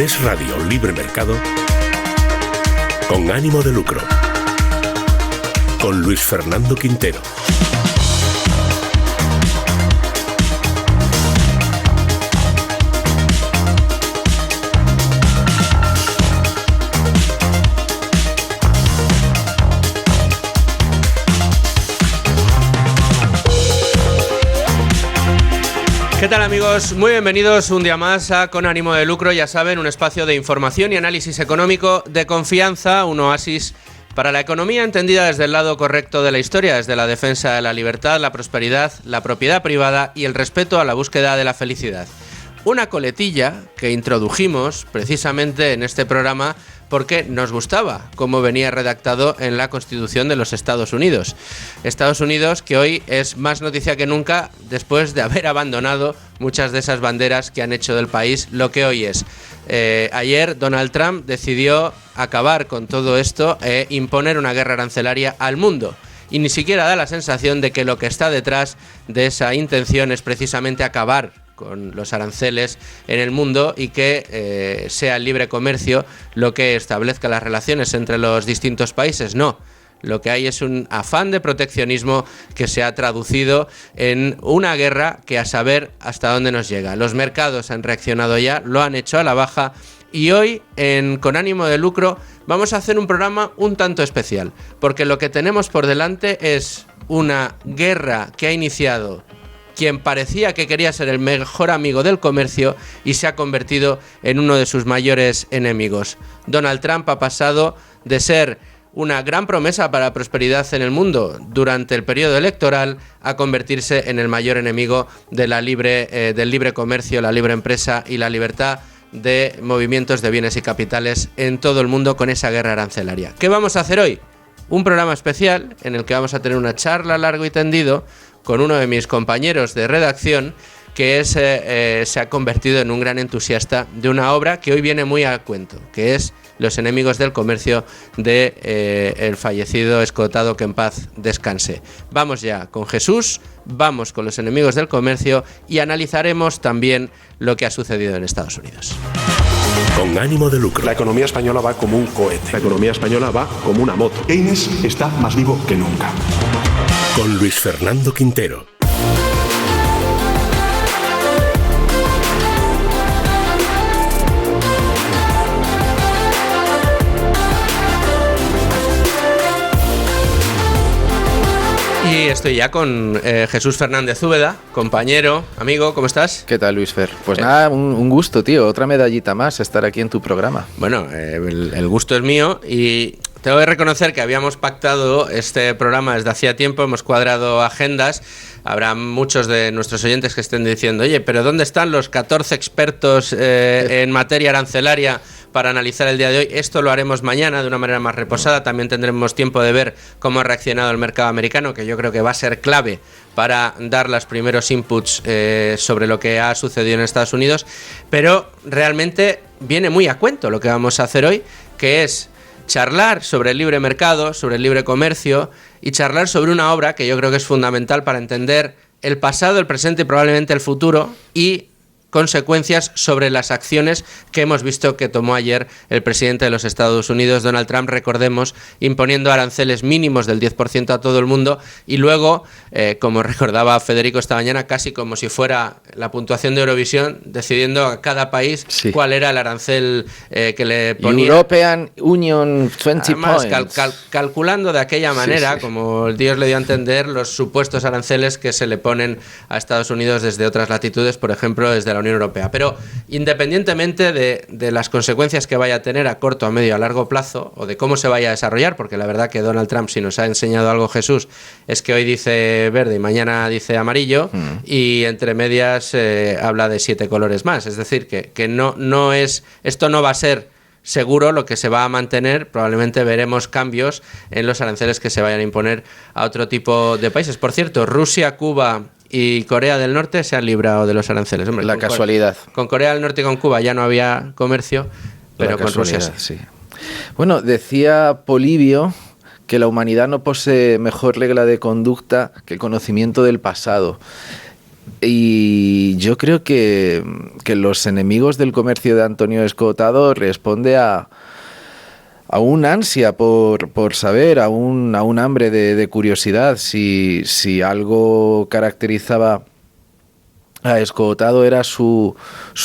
Es Radio Libre Mercado con ánimo de lucro. Con Luis Fernando Quintero. ¿Qué tal, amigos? Muy bienvenidos un día más a Con Ánimo de Lucro. Ya saben, un espacio de información y análisis económico de confianza, un oasis para la economía entendida desde el lado correcto de la historia, desde la defensa de la libertad, la prosperidad, la propiedad privada y el respeto a la búsqueda de la felicidad. Una coletilla que introdujimos precisamente en este programa porque nos gustaba cómo venía redactado en la Constitución de los Estados Unidos. Estados Unidos que hoy es más noticia que nunca después de haber abandonado muchas de esas banderas que han hecho del país lo que hoy es. Ayer Donald Trump decidió acabar con todo esto e imponer una guerra arancelaria al mundo. Y ni siquiera da la sensación de que lo que está detrás de esa intención es precisamente acabar con los aranceles en el mundo y que sea el libre comercio lo que establezca las relaciones entre los distintos países. No, lo que hay es un afán de proteccionismo que se ha traducido en una guerra que a saber hasta dónde nos llega. Los mercados han reaccionado ya, lo han hecho a la baja y hoy Con Ánimo de Lucro vamos a hacer un programa un tanto especial porque lo que tenemos por delante es una guerra que ha iniciado quien parecía que quería ser el mejor amigo del comercio y se ha convertido en uno de sus mayores enemigos. Donald Trump ha pasado de ser una gran promesa para la prosperidad en el mundo durante el periodo electoral a convertirse en el mayor enemigo de del libre comercio, la libre empresa y la libertad de movimientos de bienes y capitales en todo el mundo con esa guerra arancelaria. ¿Qué vamos a hacer hoy? Un programa especial en el que vamos a tener una charla largo y tendido con uno de mis compañeros de redacción que se ha convertido en un gran entusiasta de una obra que hoy viene muy a cuento, que es Los enemigos del comercio de el fallecido Escotado, que en paz descanse. Vamos ya con Jesús, vamos con los enemigos del comercio y analizaremos también lo que ha sucedido en Estados Unidos. Con ánimo de lucro. La economía española va como un cohete. La economía española va como una moto. Keynes está más vivo que nunca. Con Luis Fernando Quintero. Y estoy ya con Jesús Fernández Úbeda, compañero, amigo, ¿cómo estás? ¿Qué tal, Luis Fer? Pues nada, un gusto, tío, otra medallita más estar aquí en tu programa. Bueno, el gusto es mío y tengo que reconocer que habíamos pactado este programa desde hacía tiempo, hemos cuadrado agendas. Habrá muchos de nuestros oyentes que estén diciendo, oye, pero ¿dónde están los 14 expertos en materia arancelaria para analizar el día de hoy? Esto lo haremos mañana de una manera más reposada. También tendremos tiempo de ver cómo ha reaccionado el mercado americano, que yo creo que va a ser clave para dar los primeros inputs sobre lo que ha sucedido en Estados Unidos. Pero realmente viene muy a cuento lo que vamos a hacer hoy, que es charlar sobre el libre mercado, sobre el libre comercio y charlar sobre una obra que yo creo que es fundamental para entender el pasado, el presente y probablemente el futuro y consecuencias sobre las acciones que hemos visto que tomó ayer el presidente de los Estados Unidos, Donald Trump, recordemos, imponiendo aranceles mínimos del 10% a todo el mundo y luego, como recordaba Federico esta mañana, casi como si fuera la puntuación de Eurovisión, decidiendo a cada país cuál era el arancel que le ponía. European Union 20 Además, points. Calculando de aquella manera, como Dios le dio a entender, los supuestos aranceles que se le ponen a Estados Unidos desde otras latitudes, por ejemplo, desde la Unión Europea. Pero independientemente de las consecuencias que vaya a tener a corto, a medio, a largo plazo, o de cómo se vaya a desarrollar, porque la verdad que Donald Trump, si nos ha enseñado algo Jesús, es que hoy dice verde y mañana dice amarillo, y entre medias habla de 7 colores más. Es decir, que no es, esto no va a ser seguro lo que se va a mantener. Probablemente veremos cambios en los aranceles que se vayan a imponer a otro tipo de países. Por cierto, Rusia, Cuba y Corea del Norte se han librado de los aranceles. Hombre, la casualidad. Con Corea del Norte y con Cuba ya no había comercio, pero con Rusia sí. Bueno, decía Polibio que la humanidad no posee mejor regla de conducta que el conocimiento del pasado. Y yo creo que Los enemigos del comercio de Antonio Escotado responde a un ansia por saber, a un hambre de curiosidad. Si algo caracterizaba a Escotado era su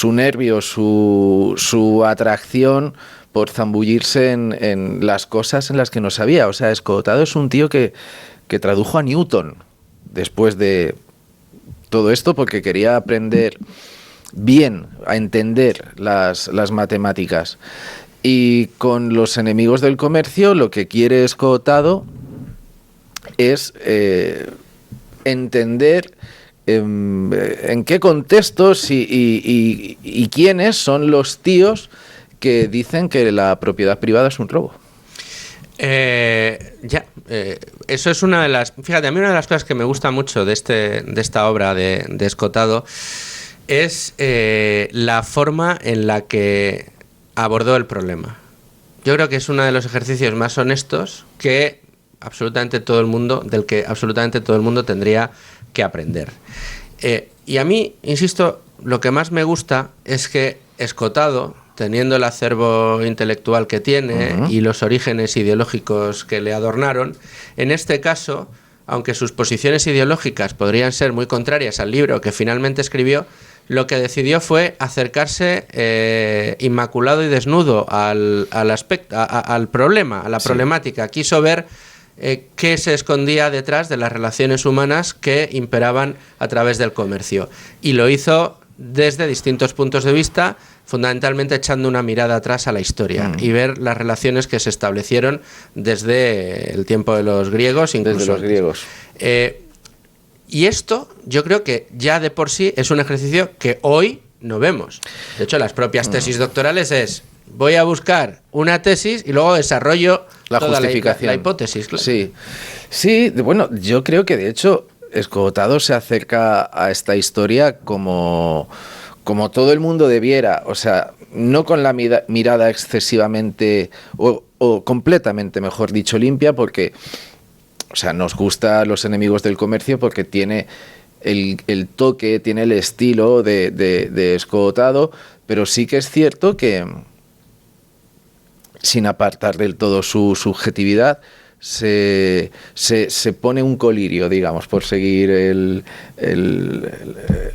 nervio, su atracción por zambullirse en las cosas en las que no sabía. O sea, Escotado es un tío que tradujo a Newton después de todo esto porque quería aprender bien a entender las matemáticas. Y con Los enemigos del comercio lo que quiere Escotado es entender en qué contextos y quiénes son los tíos que dicen que la propiedad privada es un robo. Eso es una de las... Fíjate, a mí una de las cosas que me gusta mucho de esta obra de Escotado es la forma en la que abordó el problema. Yo creo que es uno de los ejercicios más honestos del que absolutamente todo el mundo tendría que aprender. Y a mí, insisto, lo que más me gusta es que Escotado, teniendo el acervo intelectual que tiene y los orígenes ideológicos que le adornaron, en este caso, aunque sus posiciones ideológicas podrían ser muy contrarias al libro que finalmente escribió, lo que decidió fue acercarse inmaculado y desnudo al problema, a la problemática. Quiso ver qué se escondía detrás de las relaciones humanas que imperaban a través del comercio. Y lo hizo desde distintos puntos de vista, fundamentalmente echando una mirada atrás a la historia y ver las relaciones que se establecieron desde el tiempo de los griegos, incluso desde los griegos. Y esto yo creo que ya de por sí es un ejercicio que hoy no vemos. De hecho, las propias tesis doctorales es: voy a buscar una tesis y luego desarrollo la toda justificación. la hipótesis. Claro. Sí, bueno, yo creo que de hecho Escotado se acerca a esta historia como todo el mundo debiera, o sea, no con la mirada excesivamente o completamente, mejor dicho, limpia, porque, o sea, nos gusta Los enemigos del comercio porque tiene el toque, tiene el estilo de Escotado, pero sí que es cierto que, sin apartar del todo su subjetividad, se pone un colirio, digamos, por seguir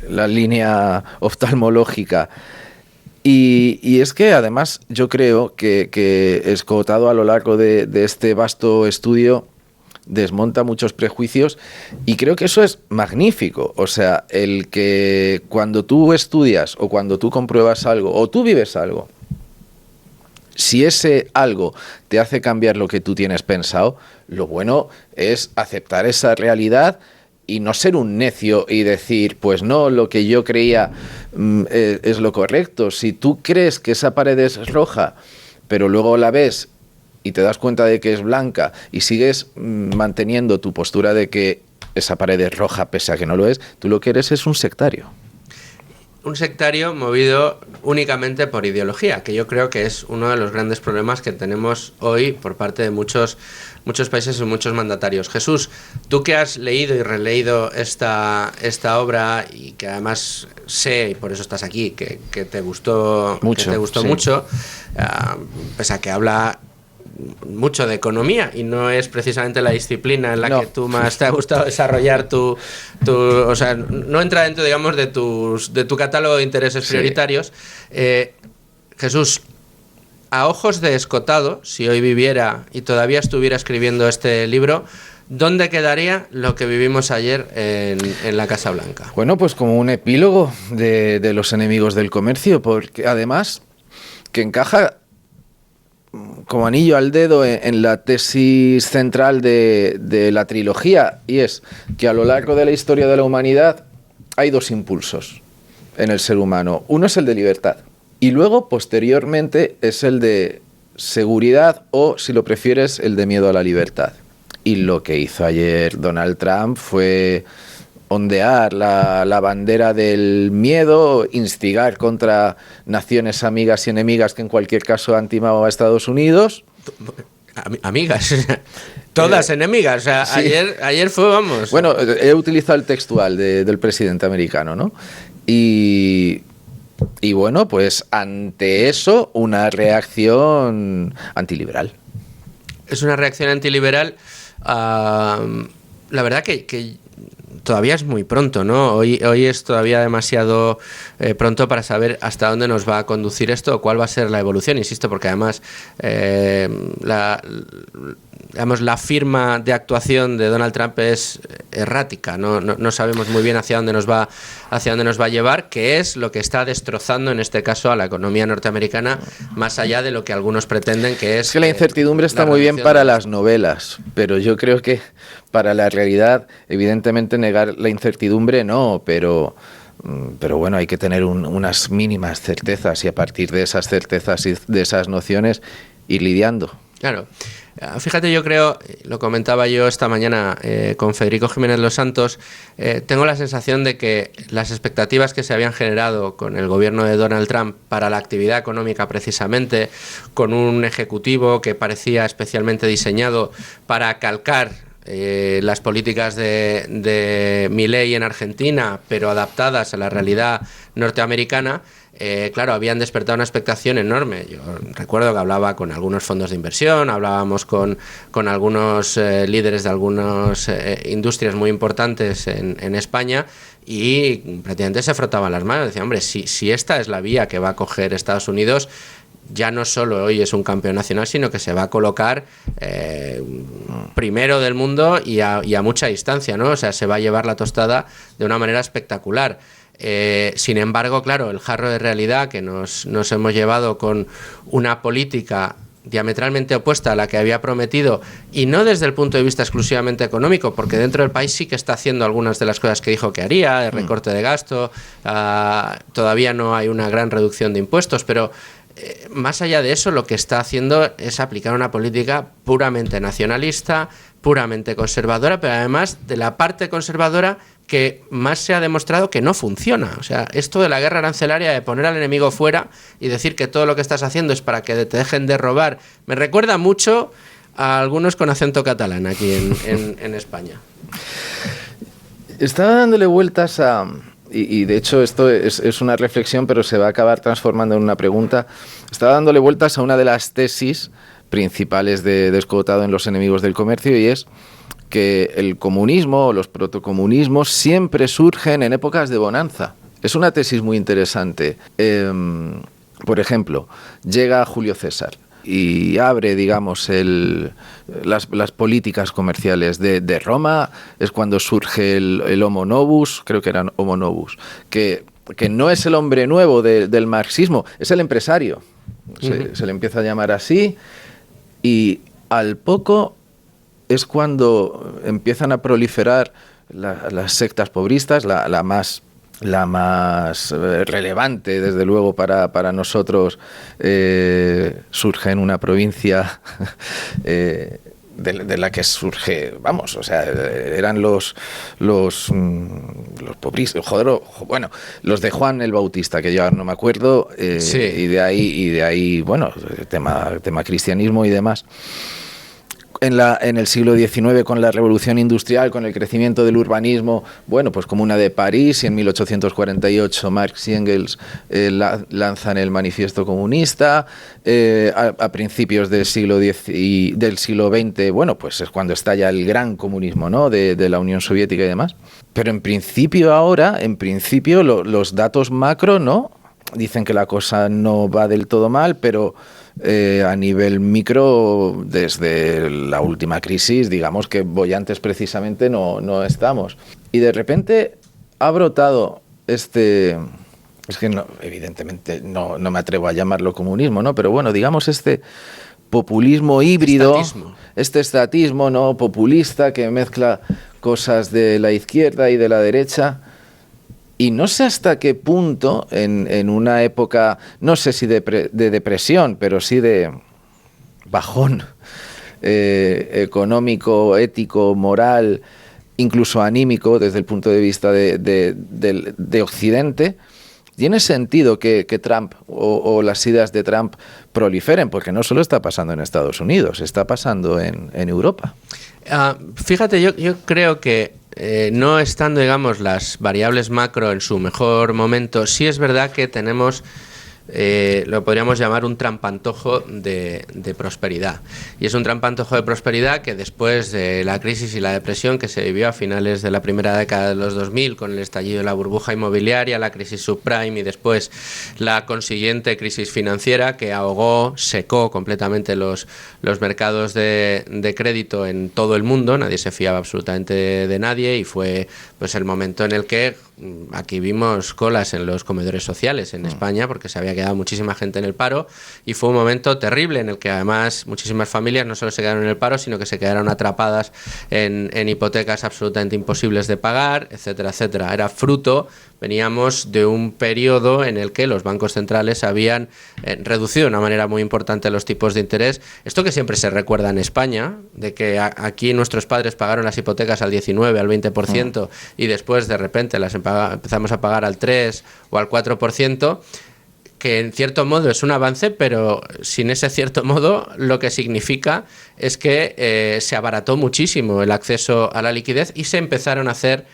la línea oftalmológica. Y es que además yo creo que Escotado a lo largo de este vasto estudio desmonta muchos prejuicios y creo que eso es magnífico. O sea, el que cuando tú estudias o cuando tú compruebas algo o tú vives algo, si ese algo te hace cambiar lo que tú tienes pensado, lo bueno es aceptar esa realidad y no ser un necio y decir, pues no, lo que yo creía es lo correcto. Si tú crees que esa pared es roja, pero luego la ves y te das cuenta de que es blanca y sigues manteniendo tu postura de que esa pared es roja pese a que no lo es, tú lo que eres es un sectario. Un sectario movido únicamente por ideología, que yo creo que es uno de los grandes problemas que tenemos hoy por parte de muchos países y muchos mandatarios. Jesús, tú que has leído y releído esta obra y que además sé, y por eso estás aquí, que te gustó mucho, pese a que habla mucho de economía y no es precisamente la disciplina en la que tú más te ha gustado desarrollar o sea, no entra dentro, digamos, de tu catálogo de intereses prioritarios. Jesús, a ojos de Escotado, si hoy viviera y todavía estuviera escribiendo este libro, ¿dónde quedaría lo que vivimos ayer en la Casa Blanca? Bueno, pues como un epílogo de Los enemigos del comercio, porque además que encaja como anillo al dedo en la tesis central de la trilogía, y es que a lo largo de la historia de la humanidad hay dos impulsos en el ser humano. Uno es el de libertad y luego posteriormente es el de seguridad o, si lo prefieres, el de miedo a la libertad. Y lo que hizo ayer Donald Trump fue ondear la bandera del miedo, instigar contra naciones amigas y enemigas que en cualquier caso han timado a Estados Unidos. amigas, todas enemigas. O sea, sí. ayer fue, vamos. Bueno, he utilizado el textual del presidente americano, ¿no? Y bueno, pues ante eso, una reacción antiliberal. Es una reacción antiliberal. La verdad que todavía es muy pronto, ¿no? Hoy es todavía demasiado pronto para saber hasta dónde nos va a conducir esto o cuál va a ser la evolución, insisto, porque además la firma de actuación de Donald Trump es errática, no sabemos muy bien hacia dónde nos va a llevar, que es lo que está destrozando en este caso a la economía norteamericana, más allá de lo que algunos pretenden que es... Es que la incertidumbre está muy bien para las novelas, pero yo creo que para la realidad, evidentemente negar la incertidumbre no, pero bueno, hay que tener unas mínimas certezas y a partir de esas certezas y de esas nociones ir lidiando. Claro. Fíjate, yo creo, lo comentaba yo esta mañana con Federico Jiménez Los Santos, tengo la sensación de que las expectativas que se habían generado con el gobierno de Donald Trump para la actividad económica precisamente, con un ejecutivo que parecía especialmente diseñado para calcar las políticas de Milei en Argentina, pero adaptadas a la realidad norteamericana, claro, habían despertado una expectación enorme. Yo recuerdo que hablaba con algunos fondos de inversión, hablábamos con algunos líderes de algunas industrias muy importantes en España y prácticamente se frotaban las manos. Decían, hombre, si esta es la vía que va a coger Estados Unidos, ya no solo hoy es un campeón nacional, sino que se va a colocar primero del mundo y a mucha distancia, ¿no? O sea, se va a llevar la tostada de una manera espectacular. Sin embargo, claro, el jarro de realidad que nos hemos llevado con una política diametralmente opuesta a la que había prometido, y no desde el punto de vista exclusivamente económico, porque dentro del país sí que está haciendo algunas de las cosas que dijo que haría, el recorte de gasto, todavía no hay una gran reducción de impuestos, pero más allá de eso, lo que está haciendo es aplicar una política puramente nacionalista, puramente conservadora, pero además de la parte conservadora que más se ha demostrado que no funciona. O sea, esto de la guerra arancelaria, de poner al enemigo fuera y decir que todo lo que estás haciendo es para que te dejen de robar, me recuerda mucho a algunos con acento catalán aquí en España. Estaba dándole vueltas a... Y de hecho esto es una reflexión, pero se va a acabar transformando en una pregunta. Estaba dándole vueltas a una de las tesis principales de Escotado en Los enemigos del comercio, y es que el comunismo o los protocomunismos siempre surgen en épocas de bonanza. Es una tesis muy interesante. Por ejemplo, llega Julio César y abre, digamos, las políticas comerciales de Roma. Es cuando surge el Homo Novus, creo que eran Homo Novus, que no es el hombre nuevo del marxismo, es el empresario. Se le empieza a llamar así, y al poco es cuando empiezan a proliferar las sectas pobristas, la más relevante, desde luego, para nosotros, surge en una provincia de la que surge, vamos, o sea, eran los pobristas, bueno, los de Juan el Bautista, que yo no me acuerdo, sí. y de ahí, bueno, tema cristianismo y demás. En el siglo XIX, con la revolución industrial, con el crecimiento del urbanismo, bueno, pues Comuna de París, y en 1848 Marx y Engels lanzan el Manifiesto Comunista. A principios del siglo XX, bueno, pues es cuando estalla el gran comunismo, ¿no?, de la Unión Soviética y demás. Pero en principio los datos macro, ¿no?, dicen que la cosa no va del todo mal, pero a nivel micro, desde la última crisis, digamos que bollantes precisamente no estamos. Y de repente ha brotado es que no, evidentemente no me atrevo a llamarlo comunismo, ¿no?, pero bueno, digamos este populismo híbrido, este estatismo, ¿no?, populista, que mezcla cosas de la izquierda y de la derecha. Y no sé hasta qué punto, en una época, no sé si de depresión, pero sí de bajón económico, ético, moral, incluso anímico, desde el punto de vista de Occidente, tiene sentido que Trump o las ideas de Trump proliferen, porque no solo está pasando en Estados Unidos, está pasando en Europa. Fíjate, yo creo que no estando, digamos, las variables macro en su mejor momento, sí es verdad que tenemos... lo podríamos llamar un trampantojo de prosperidad. Y es un trampantojo de prosperidad que después de la crisis y la depresión que se vivió a finales de la primera década de los 2000, con el estallido de la burbuja inmobiliaria, la crisis subprime y después la consiguiente crisis financiera que ahogó, secó completamente los mercados de crédito en todo el mundo, nadie se fiaba absolutamente de nadie, y fue pues el momento en el que aquí vimos colas en los comedores sociales en España, porque se había quedado muchísima gente en el paro, y fue un momento terrible en el que además muchísimas familias no solo se quedaron en el paro, sino que se quedaron atrapadas en hipotecas absolutamente imposibles de pagar, etcétera, etcétera. Era fruto, veníamos de un periodo en el que los bancos centrales habían reducido de una manera muy importante los tipos de interés. Esto que siempre se recuerda en España, de que aquí nuestros padres pagaron las hipotecas al 19, al 20%, y después de repente las empezamos a pagar al 3 o al 4%, que en cierto modo es un avance, pero sin ese cierto modo lo que significa es que se abarató muchísimo el acceso a la liquidez y se empezaron a hacer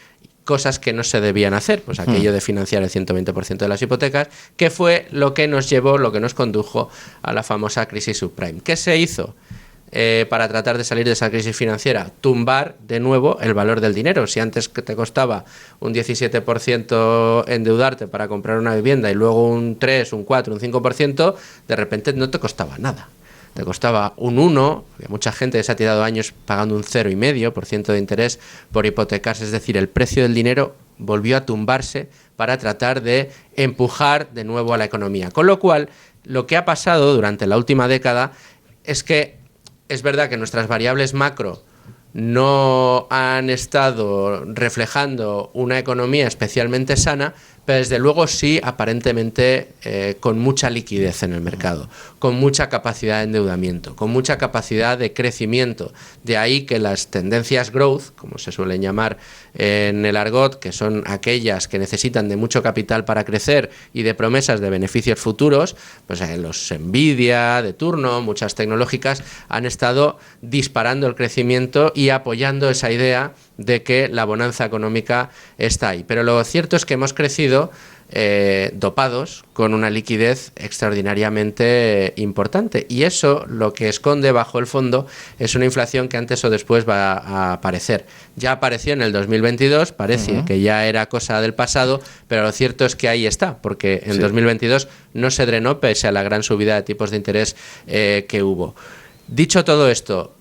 cosas que no se debían hacer, pues aquello de financiar el 120% de las hipotecas, que fue lo que nos llevó, lo que nos condujo a la famosa crisis subprime. ¿Qué se hizo para tratar de salir de esa crisis financiera? Tumbar de nuevo el valor del dinero. Si antes que te costaba un 17% endeudarte para comprar una vivienda y luego un 3, un 4, un 5%, de repente no te costaba nada. Te costaba un 1, había mucha gente que se ha tirado años pagando un 0,5% de interés por hipotecarse, es decir, el precio del dinero volvió a tumbarse para tratar de empujar de nuevo a la economía. Con lo cual, lo que ha pasado durante la última década es que es verdad que nuestras variables macro no han estado reflejando una economía especialmente sana, pero desde luego sí aparentemente con mucha liquidez en el mercado, con mucha capacidad de endeudamiento, con mucha capacidad de crecimiento. De ahí que las tendencias growth, como se suelen llamar en el argot, que son aquellas que necesitan de mucho capital para crecer y de promesas de beneficios futuros, pues los Nvidia de turno, muchas tecnológicas, han estado disparando el crecimiento y apoyando esa idea de que la bonanza económica está ahí. Pero lo cierto es que hemos crecido dopados con una liquidez extraordinariamente importante, y eso lo que esconde bajo el fondo es una inflación que antes o después va a aparecer. Ya apareció en el 2022, parece que ya era cosa del pasado, pero lo cierto es que ahí está, porque en 2022 no se drenó pese a la gran subida de tipos de interés que hubo. Dicho todo esto,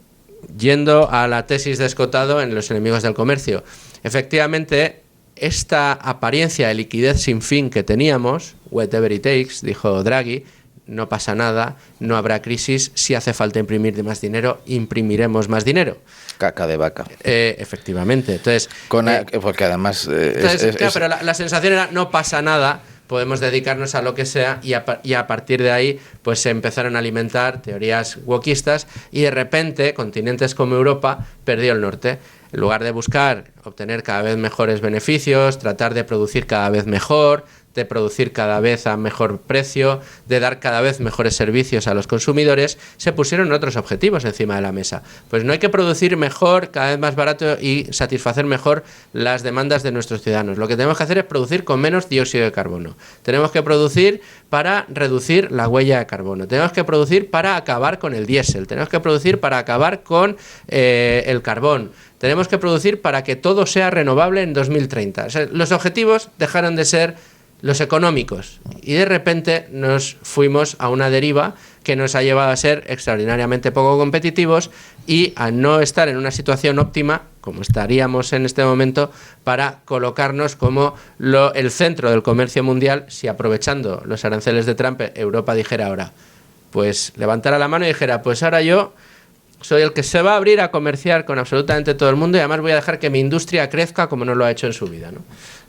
yendo a la tesis de Escotado en Los enemigos del comercio, efectivamente esta apariencia de liquidez sin fin que teníamos, whatever it takes, dijo Draghi, no pasa nada, no habrá crisis, si hace falta imprimir más dinero, imprimiremos más dinero. Caca de vaca. Efectivamente. Entonces, porque además... pero la sensación era no pasa nada, podemos dedicarnos a lo que sea, y a partir de ahí pues se empezaron a alimentar teorías wokistas, y de repente continentes como Europa perdió el norte. En lugar de buscar obtener cada vez mejores beneficios, tratar de producir cada vez mejor, de producir cada vez a mejor precio, de dar cada vez mejores servicios a los consumidores, se pusieron otros objetivos encima de la mesa. Pues no hay que producir mejor, cada vez más barato, y satisfacer mejor las demandas de nuestros ciudadanos. Lo que tenemos que hacer es producir con menos dióxido de carbono. Tenemos que producir para reducir la huella de carbono. Tenemos que producir para acabar con el diésel. Tenemos que producir para acabar con el carbón. Tenemos que producir para que todo sea renovable en 2030. O sea, los objetivos dejaron de ser los económicos, y de repente nos fuimos a una deriva que nos ha llevado a ser extraordinariamente poco competitivos y a no estar en una situación óptima, como estaríamos en este momento, para colocarnos como el centro del comercio mundial, si aprovechando los aranceles de Trump, Europa dijera ahora, pues levantara la mano y dijera, pues ahora yo soy el que se va a abrir a comerciar con absolutamente todo el mundo, y además voy a dejar que mi industria crezca como no lo ha hecho en su vida, ¿no?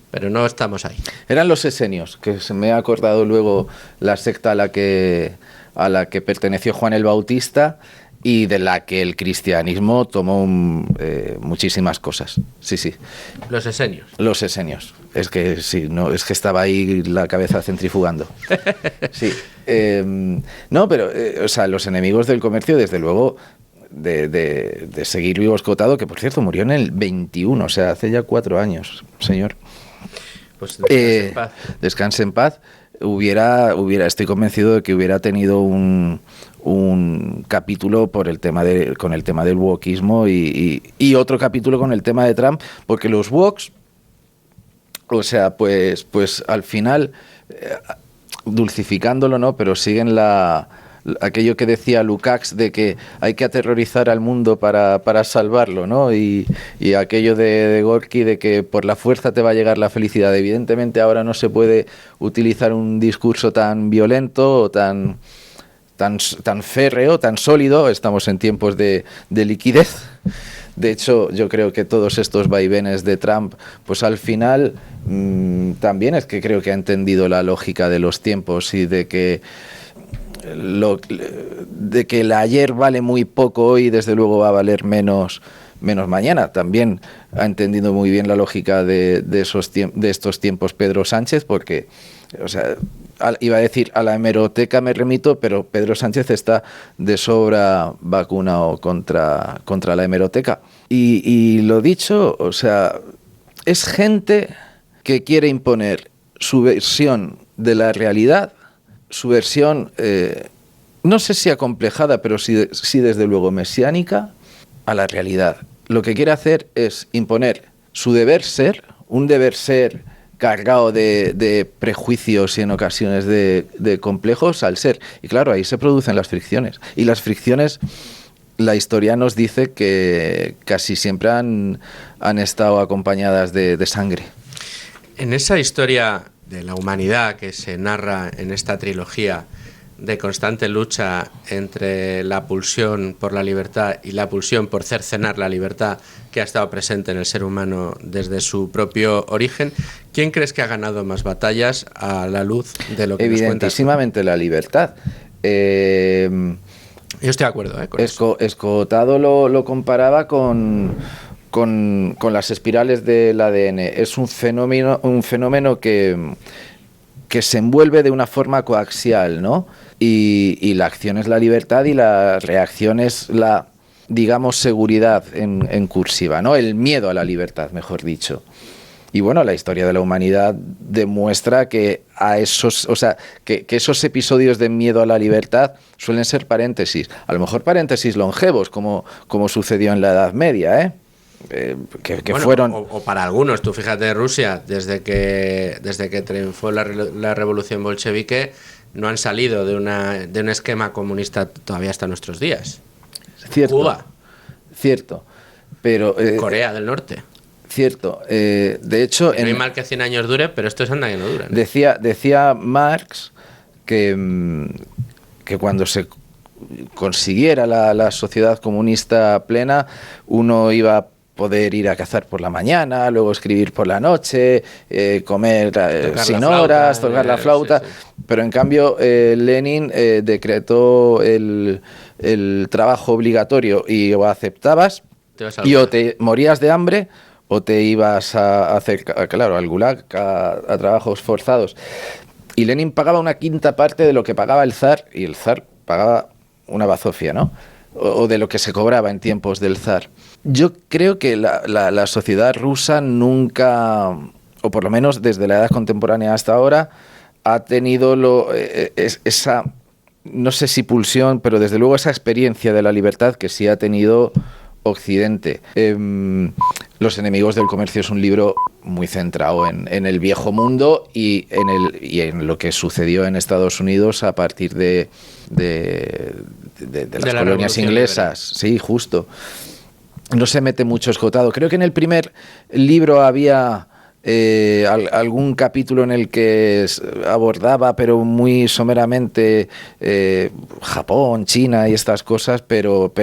Pero no estamos ahí. Eran los esenios, que se me ha acordado luego la secta a la que perteneció Juan el Bautista, y de la que el cristianismo tomó muchísimas cosas. Sí. Los esenios. Los esenios. Es que sí, no, es que estaba ahí la cabeza centrifugando. Sí. No, pero, o sea, los enemigos del comercio, desde luego, de seguir vivo Escotado, que por cierto murió en el 21, o sea, hace ya 4 años, señor. Pues descanse en paz. Descanse en paz. Estoy convencido de que hubiera tenido un capítulo con el tema del wokismo y otro capítulo con el tema de Trump, porque los woks, o sea, pues al final, dulcificándolo, ¿no? Pero siguen aquello que decía Lukács de que hay que aterrorizar al mundo para salvarlo, ¿no? Y aquello de Gorky de que por la fuerza te va a llegar la felicidad. Evidentemente ahora no se puede utilizar un discurso tan violento o tan férreo, tan sólido. Estamos en tiempos de liquidez. De hecho, yo creo que todos estos vaivenes de Trump, pues al final también es que creo que ha entendido la lógica de los tiempos y de que el ayer vale muy poco hoy, desde luego va a valer menos mañana. También ha entendido muy bien la lógica de estos tiempos Pedro Sánchez, porque, o sea, iba a decir a la hemeroteca me remito, pero Pedro Sánchez está de sobra vacunado contra la hemeroteca. Y lo dicho, o sea, es gente que quiere imponer su versión de la realidad, su versión, no sé si acomplejada, pero sí desde luego mesiánica, a la realidad. Lo que quiere hacer es imponer su deber ser, un deber ser cargado de prejuicios y en ocasiones de complejos al ser. Y claro, ahí se producen las fricciones. Y las fricciones, la historia nos dice que casi siempre han estado acompañadas de sangre. En esa historia de la humanidad que se narra en esta trilogía de constante lucha entre la pulsión por la libertad y la pulsión por cercenar la libertad que ha estado presente en el ser humano desde su propio origen, ¿quién crees que ha ganado más batallas a la luz de lo que nos cuentas? Evidentísimamente la libertad. Yo estoy de acuerdo con eso. Escotado lo comparaba con las espirales del ADN. Es un fenómeno que se envuelve de una forma coaxial, ¿no? Y la acción es la libertad y la reacción es la, digamos, seguridad en cursiva, ¿no? El miedo a la libertad, mejor dicho. Y bueno, la historia de la humanidad demuestra que que esos episodios de miedo a la libertad suelen ser paréntesis, a lo mejor paréntesis longevos, como sucedió en la Edad Media, ¿eh? Bueno, fueron... o para algunos, tú fíjate, Rusia, desde que triunfó la revolución bolchevique, no han salido de un esquema comunista todavía hasta nuestros días. Cierto, Cuba. Cierto, pero... Corea del Norte. Cierto, de hecho... No hay mal que 100 años dure, pero estos anda que no duran. Decía Marx que cuando se consiguiera la sociedad comunista plena, uno iba a poder ir a cazar por la mañana, luego escribir por la noche, comer sin horas, tocar la flauta, sí. Pero en cambio Lenin decretó el trabajo obligatorio y o aceptabas y o te morías de hambre o te ibas a hacer, claro, al gulag, a trabajos forzados. Y Lenin pagaba una quinta parte de lo que pagaba el zar, y el zar pagaba una bazofia, ¿no? O de lo que se cobraba en tiempos del zar. Yo creo que la sociedad rusa nunca, o por lo menos desde la edad contemporánea hasta ahora, ha tenido esa, no sé si pulsión, pero desde luego esa experiencia de la libertad que sí ha tenido Occidente. Los enemigos del comercio es un libro muy centrado en el viejo mundo y en lo que sucedió en Estados Unidos a partir de las colonias inglesas. Liberal. Sí, justo. No se mete mucho Escotado. Creo que en el primer libro había algún capítulo en el que abordaba, pero muy someramente, Japón, China y estas cosas, pero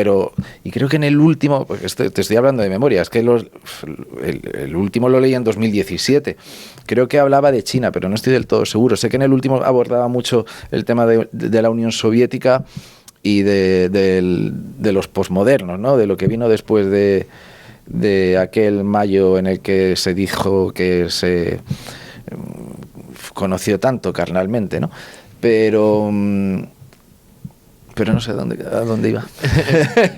y creo que en el último, porque te estoy hablando de memoria, es que el último lo leí en 2017, creo que hablaba de China, pero no estoy del todo seguro. Sé que en el último abordaba mucho el tema de la Unión Soviética y de los posmodernos, ¿no? De lo que vino después de aquel mayo en el que se dijo que se conoció tanto carnalmente, ¿no? Pero no sé a dónde iba.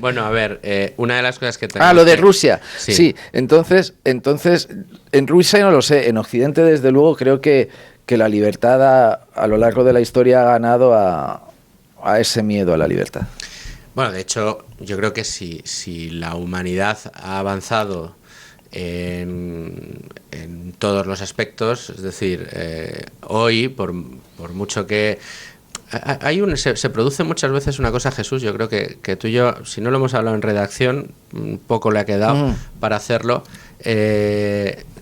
Bueno, a ver, una de las cosas que lo de Rusia. Sí. Entonces, en Rusia no lo sé. En Occidente, desde luego, creo que la libertad a lo largo de la historia ha ganado a ese miedo a la libertad. Bueno, de hecho, yo creo que si la humanidad ha avanzado en todos los aspectos, es decir, hoy, por mucho que... se produce muchas veces una cosa, Jesús, yo creo que tú y yo, si no lo hemos hablado en redacción, un poco le ha quedado para hacerlo.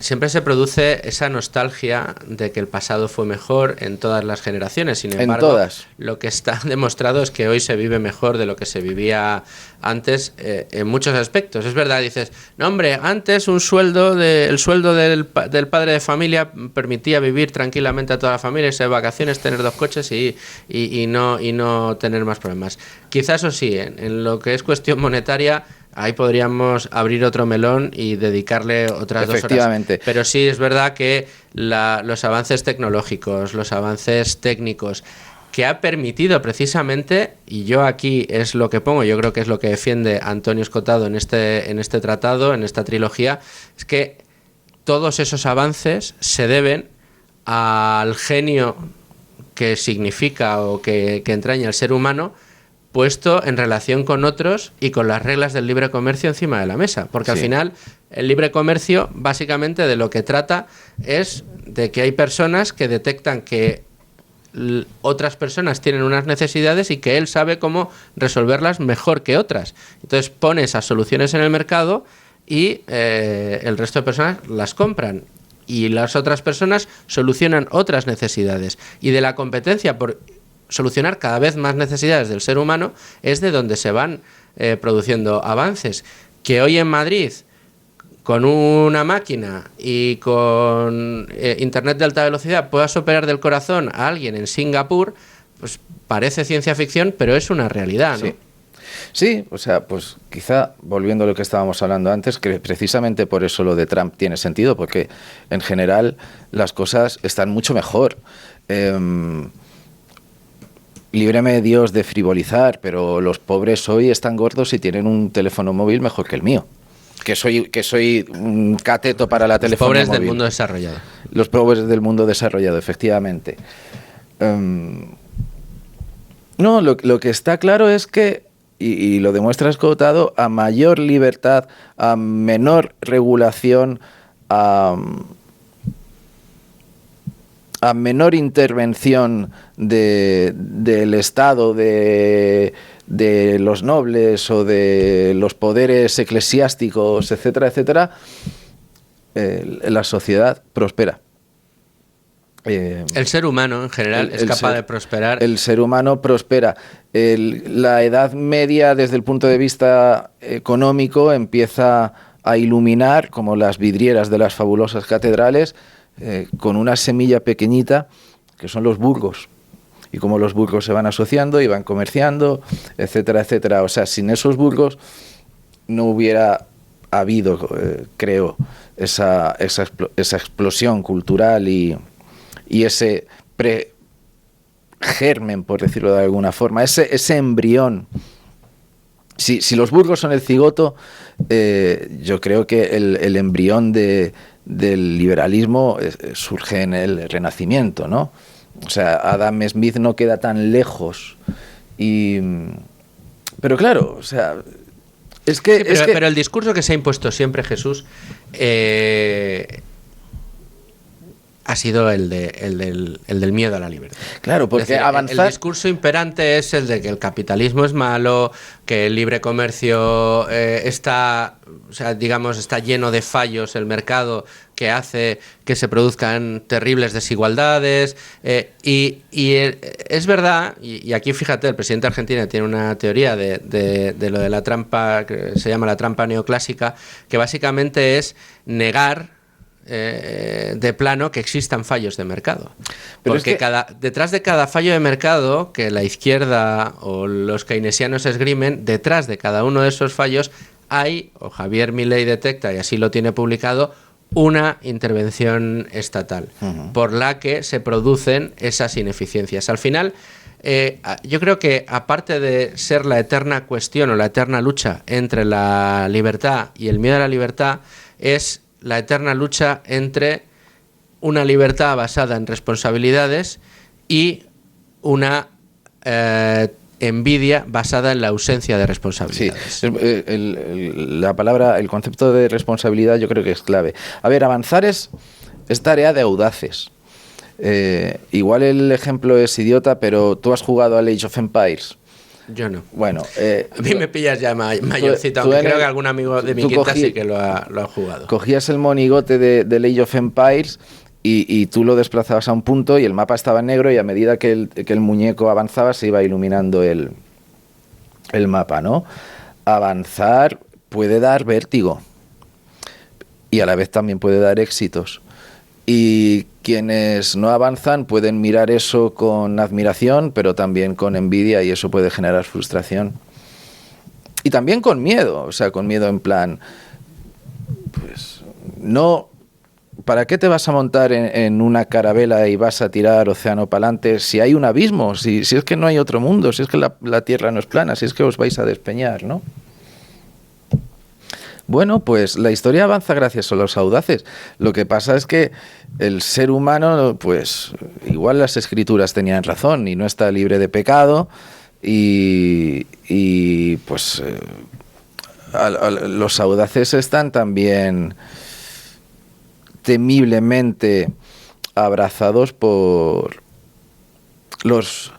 Siempre se produce esa nostalgia de que el pasado fue mejor en todas las generaciones. Sin embargo, lo que está demostrado es que hoy se vive mejor de lo que se vivía antes en muchos aspectos. Es verdad, dices, no hombre, antes el sueldo del padre de familia permitía vivir tranquilamente a toda la familia, irse de vacaciones, tener 2 coches y no tener más problemas. Quizás eso sí, en lo que es cuestión monetaria, ahí podríamos abrir otro melón y dedicarle otras 2 horas. Pero sí es verdad que los avances tecnológicos, los avances técnicos, que ha permitido precisamente, y yo aquí es lo que pongo, yo creo que es lo que defiende Antonio Escotado en este tratado, en esta trilogía, es que todos esos avances se deben al genio que significa o que entraña el ser humano, puesto en relación con otros y con las reglas del libre comercio encima de la mesa. Porque al final el libre comercio básicamente de lo que trata es de que hay personas que detectan que otras personas tienen unas necesidades y que él sabe cómo resolverlas mejor que otras. Entonces pone esas soluciones en el mercado y el resto de personas las compran. Y las otras personas solucionan otras necesidades. Y de la competencia por solucionar cada vez más necesidades del ser humano es de donde se van produciendo avances. Que hoy en Madrid, con una máquina y con internet de alta velocidad, puedas operar del corazón a alguien en Singapur, pues parece ciencia ficción, pero es una realidad, ¿no? Sí, o sea, pues quizá volviendo a lo que estábamos hablando antes, que precisamente por eso lo de Trump tiene sentido, porque en general las cosas están mucho mejor. Líbreme Dios de frivolizar, pero los pobres hoy están gordos y tienen un teléfono móvil mejor que el mío. Que soy un cateto para la telefonía móvil. Los pobres del mundo desarrollado. Los pobres del mundo desarrollado, efectivamente. No, lo que está claro es que, y lo demuestra Escotado, a mayor libertad, a menor regulación, a menor intervención del Estado, de los nobles o de los poderes eclesiásticos, etcétera, etcétera, la sociedad prospera. El ser humano en general es capaz de prosperar. El ser humano prospera. La Edad Media, desde el punto de vista económico, empieza a iluminar, como las vidrieras de las fabulosas catedrales, con una semilla pequeñita, que son los burgos. Y como los burgos se van asociando y van comerciando, etcétera, etcétera. O sea, sin esos burgos no hubiera habido, creo, esa explosión cultural y ese germen, por decirlo de alguna forma, ese embrión. Si los burgos son el cigoto, yo creo que el embrión del liberalismo surge en el Renacimiento, ¿no? O sea, Adam Smith no queda tan lejos. Pero claro, o sea, es que... Pero el discurso que se ha impuesto siempre, Jesús, ha sido el del miedo a la libertad. Claro, porque decir, avanzar... El discurso imperante es el de que el capitalismo es malo, que el libre comercio está lleno de fallos, el mercado, que hace que se produzcan terribles desigualdades. Es verdad, y aquí fíjate, el presidente de Argentina tiene una teoría de lo de la trampa, que se llama la trampa neoclásica, que básicamente es negar de plano que existan fallos de mercado. Pero Porque es que... detrás de cada fallo de mercado que la izquierda o los keynesianos esgrimen, detrás de cada uno de esos fallos hay, o Javier Milei detecta, y así lo tiene publicado, una intervención estatal por la que se producen esas ineficiencias. Al final, yo creo que aparte de ser la eterna cuestión o la eterna lucha entre la libertad y el miedo a la libertad, es la eterna lucha entre una libertad basada en responsabilidades y una envidia basada en la ausencia de responsabilidades. Sí, la palabra, el concepto de responsabilidad yo creo que es clave. A ver, avanzar es tarea de audaces. Igual el ejemplo es idiota, pero tú has jugado al Age of Empires. Yo no. Bueno, a mí me pillas ya mayorcito, aunque creo que algún amigo de mi quinta sí que lo ha jugado. Cogías el monigote del Age of Empires y tú lo desplazabas a un punto y el mapa estaba en negro, y a medida que el muñeco avanzaba se iba iluminando el mapa, ¿no? Avanzar puede dar vértigo y a la vez también puede dar éxitos. Y quienes no avanzan pueden mirar eso con admiración, pero también con envidia, y eso puede generar frustración. Y también con miedo, o sea, con miedo en plan, pues, no, ¿para qué te vas a montar en una carabela y vas a tirar océano pa'lante si hay un abismo? Si es que no hay otro mundo, si es que la Tierra no es plana, si es que os vais a despeñar, ¿no? Bueno, pues la historia avanza gracias a los audaces. Lo que pasa es que el ser humano, pues igual las escrituras tenían razón y no está libre de pecado, y pues los audaces están también temiblemente abrazados por los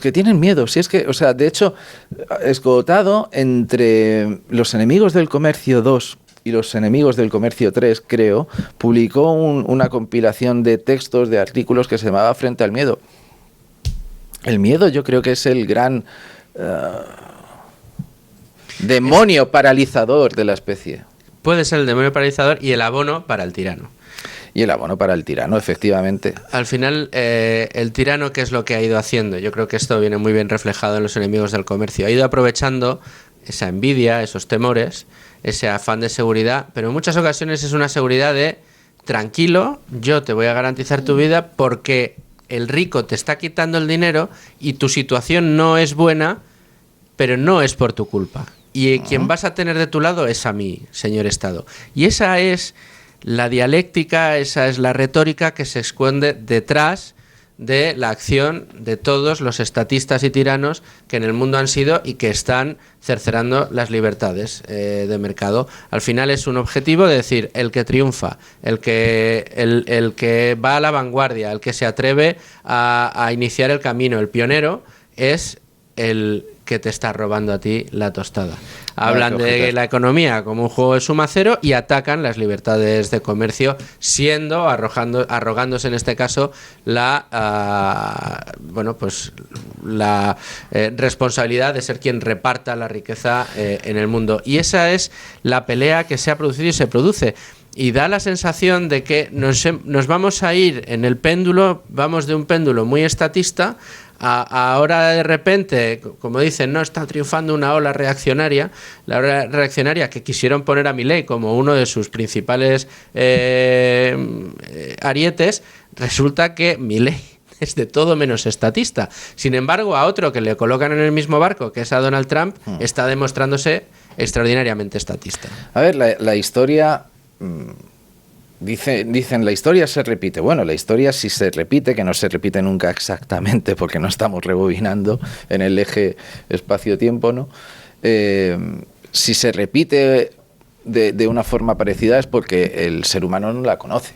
que tienen miedo. Si es que, o sea, de hecho, esgotado entre los enemigos del comercio 2 y los enemigos del comercio 3, creo, publicó una compilación de textos, de artículos que se llamaba Frente al miedo. El miedo yo creo que es el gran demonio paralizador de la especie. Puede ser el demonio paralizador y el abono para el tirano. Y el abono para el tirano, efectivamente. Al final, el tirano, ¿qué es lo que ha ido haciendo? Yo creo que esto viene muy bien reflejado en los enemigos del comercio. Ha ido aprovechando esa envidia, esos temores, ese afán de seguridad, pero en muchas ocasiones es una seguridad de tranquilo, yo te voy a garantizar tu vida porque el rico te está quitando el dinero y tu situación no es buena, pero no es por tu culpa. Y quien vas a tener de tu lado es a mí, señor Estado. Y esa es la dialéctica, esa es la retórica que se esconde detrás de la acción de todos los estatistas y tiranos que en el mundo han sido y que están cercenando las libertades de mercado. Al final es un objetivo de decir, el que triunfa, el que va a la vanguardia, el que se atreve a iniciar el camino, el pionero, es el que te está robando a ti la tostada. Hablan de la economía como un juego de suma cero y atacan las libertades de comercio, arrogándose en este caso la responsabilidad de ser quien reparta la riqueza en el mundo. Y esa es la pelea que se ha producido y se produce. Y da la sensación de que nos vamos a ir en el péndulo, vamos de un péndulo muy estatista a ahora de repente, como dicen, no está triunfando una ola reaccionaria, la ola reaccionaria que quisieron poner a Milei como uno de sus principales arietes. Resulta que Milei es de todo menos estatista. Sin embargo, a otro que le colocan en el mismo barco, que es a Donald Trump, está demostrándose extraordinariamente estatista. A ver, la historia... Dicen, la historia se repite. Bueno, la historia sí se repite, que no se repite nunca exactamente porque no estamos rebobinando en el eje espacio-tiempo, ¿no? Si se repite de una forma parecida es porque el ser humano no la conoce.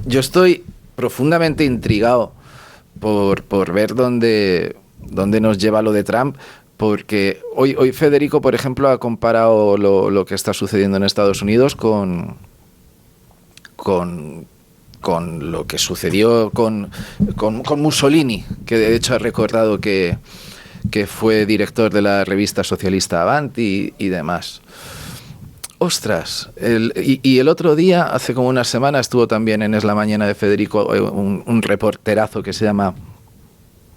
Yo estoy profundamente intrigado por ver dónde nos lleva lo de Trump. Porque hoy Federico, por ejemplo, ha comparado lo que está sucediendo en Estados Unidos con lo que sucedió con Mussolini, que de hecho ha recordado que que fue director de la revista socialista Avanti y demás. Ostras, y el otro día, hace como una semana, estuvo también en Es la Mañana de Federico un reporterazo que se llama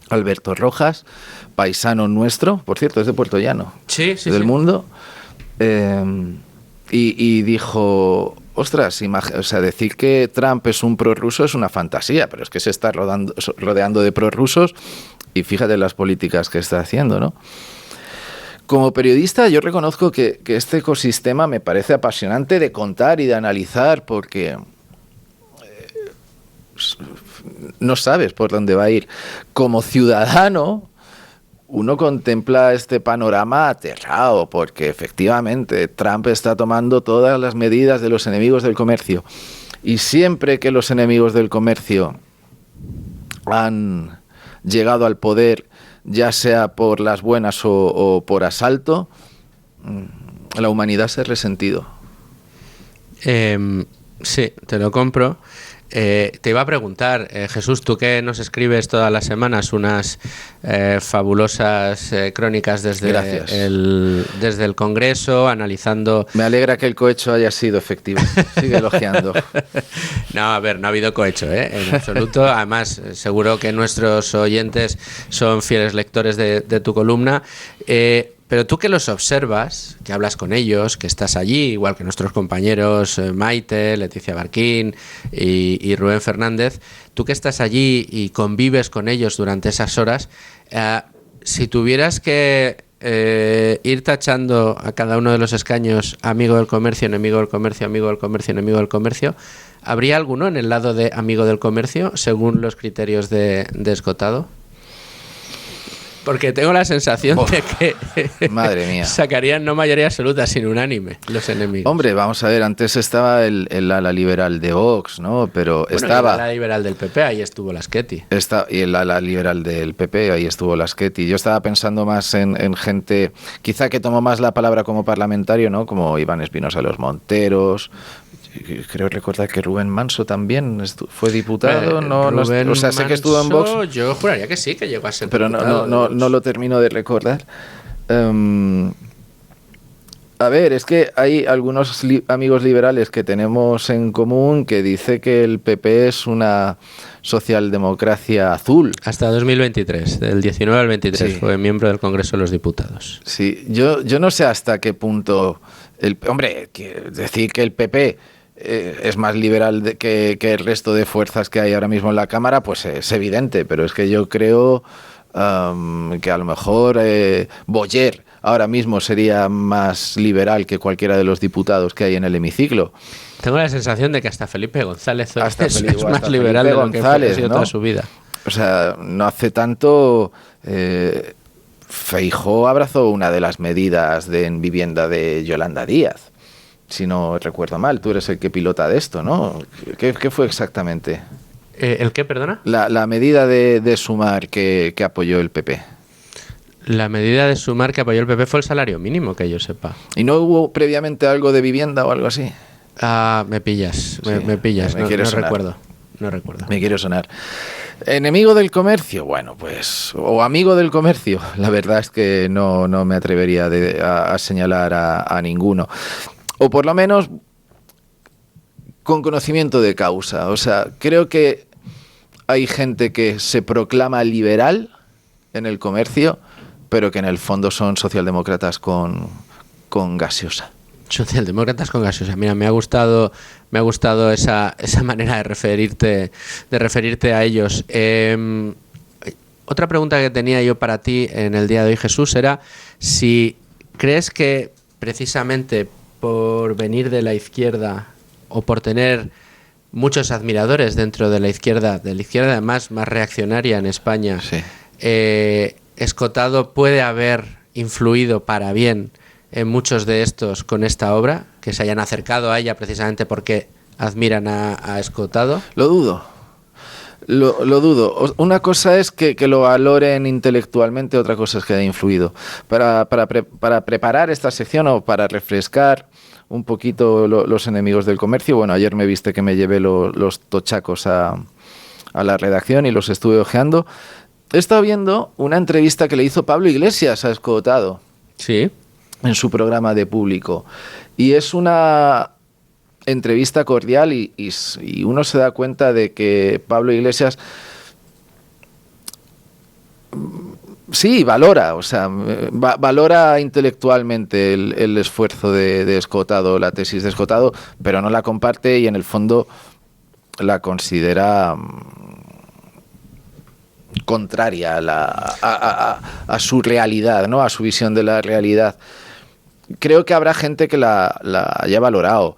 Alberto Rojas, paisano nuestro, por cierto, es de Puerto Llano, del mundo, y dijo, ostras, o sea, decir que Trump es un prorruso es una fantasía, pero es que se está rodeando de prorrusos y fíjate las políticas que está haciendo, ¿no? Como periodista yo reconozco que este ecosistema me parece apasionante de contar y de analizar porque no sabes por dónde va a ir. Como ciudadano, uno contempla este panorama aterrado porque efectivamente Trump está tomando todas las medidas de los enemigos del comercio. Y siempre que los enemigos del comercio han llegado al poder, ya sea por las buenas o por asalto, la humanidad se ha resentido. Sí, te lo compro. Te iba a preguntar, Jesús, tú que nos escribes todas las semanas unas fabulosas crónicas desde el Congreso, analizando... Me alegra que el cohecho haya sido efectivo. Sigue elogiando. No, a ver, no ha habido cohecho, en absoluto. Además, seguro que nuestros oyentes son fieles lectores de tu columna. Pero tú que los observas, que hablas con ellos, que estás allí, igual que nuestros compañeros Maite, Leticia Barquín y Rubén Fernández, tú que estás allí y convives con ellos durante esas horas, si tuvieras que ir tachando a cada uno de los escaños amigo del comercio, enemigo del comercio, amigo del comercio, enemigo del comercio, ¿habría alguno en el lado de amigo del comercio según los criterios de Escotado? Porque tengo la sensación de que madre mía, sacarían no mayoría absoluta, sino unánime los enemigos. Hombre, vamos a ver, antes estaba el ala liberal de Vox, ¿no? Pero bueno, estaba el ala liberal del PP, ahí estuvo Laschetti. Y el ala liberal del PP, ahí estuvo Laschetti. Yo estaba pensando más en gente, quizá que tomó más la palabra como parlamentario, ¿no? Como Iván Espinosa Los Monteros. Creo recordar que Rubén Manso también fue diputado, o sea, sé que estuvo en Vox. Yo juraría que sí, que llegó a ser pero diputado. No lo termino de recordar. A ver, es que hay algunos amigos liberales que tenemos en común que dice que el PP es una socialdemocracia azul. Hasta 2023, del 19 al 23, sí. Fue miembro del Congreso de los Diputados. Sí, yo no sé hasta qué punto... Hombre, decir que el PP... es más liberal que el resto de fuerzas que hay ahora mismo en la Cámara, pues es evidente, pero es que yo creo que a lo mejor Boyer ahora mismo sería más liberal que cualquiera de los diputados que hay en el hemiciclo. Tengo la sensación de que hasta Felipe González es más hasta liberal Felipe de lo que ha sido, ¿no?, toda su vida. O sea, no hace tanto... Feijóo abrazó una de las medidas en vivienda de Yolanda Díaz. Si no recuerdo mal, tú eres el que pilota de esto, ¿no? ¿Qué fue exactamente? ¿El qué, perdona? La medida de sumar que apoyó el PP. La medida de sumar que apoyó el PP fue el salario mínimo, que yo sepa. ¿Y no hubo previamente algo de vivienda o algo así? Me pillas, sí, me pillas, no recuerdo. Me quiero sonar. ¿Enemigo del comercio? Bueno, pues... O amigo del comercio. La verdad es que no me atrevería a señalar a ninguno. O por lo menos con conocimiento de causa. O sea, creo que hay gente que se proclama liberal en el comercio, pero que en el fondo son socialdemócratas con gaseosa. Socialdemócratas con gaseosa. Mira, me ha gustado esa manera de referirte a ellos. Otra pregunta que tenía yo para ti en el día de hoy, Jesús, era si crees que precisamente por venir de la izquierda o por tener muchos admiradores dentro de la izquierda además más reaccionaria en España, sí, Escotado puede haber influido para bien en muchos de estos con esta obra, que se hayan acercado a ella precisamente porque admiran a Escotado. Lo dudo. Lo dudo. Una cosa es que lo valoren intelectualmente, otra cosa es que haya influido. Para preparar esta sección o para refrescar un poquito los enemigos del comercio, bueno, ayer me viste que me llevé los tochacos a la redacción y los estuve hojeando. he estado viendo una entrevista que le hizo Pablo Iglesias a Escotado Sí. en su programa de Público. Y es una entrevista cordial y uno se da cuenta de que Pablo Iglesias sí valora, o sea, valora intelectualmente el esfuerzo de Escotado, la tesis de Escotado, pero no la comparte y en el fondo la considera contraria a su realidad, ¿no? A su visión de la realidad. Creo que habrá gente que la haya valorado,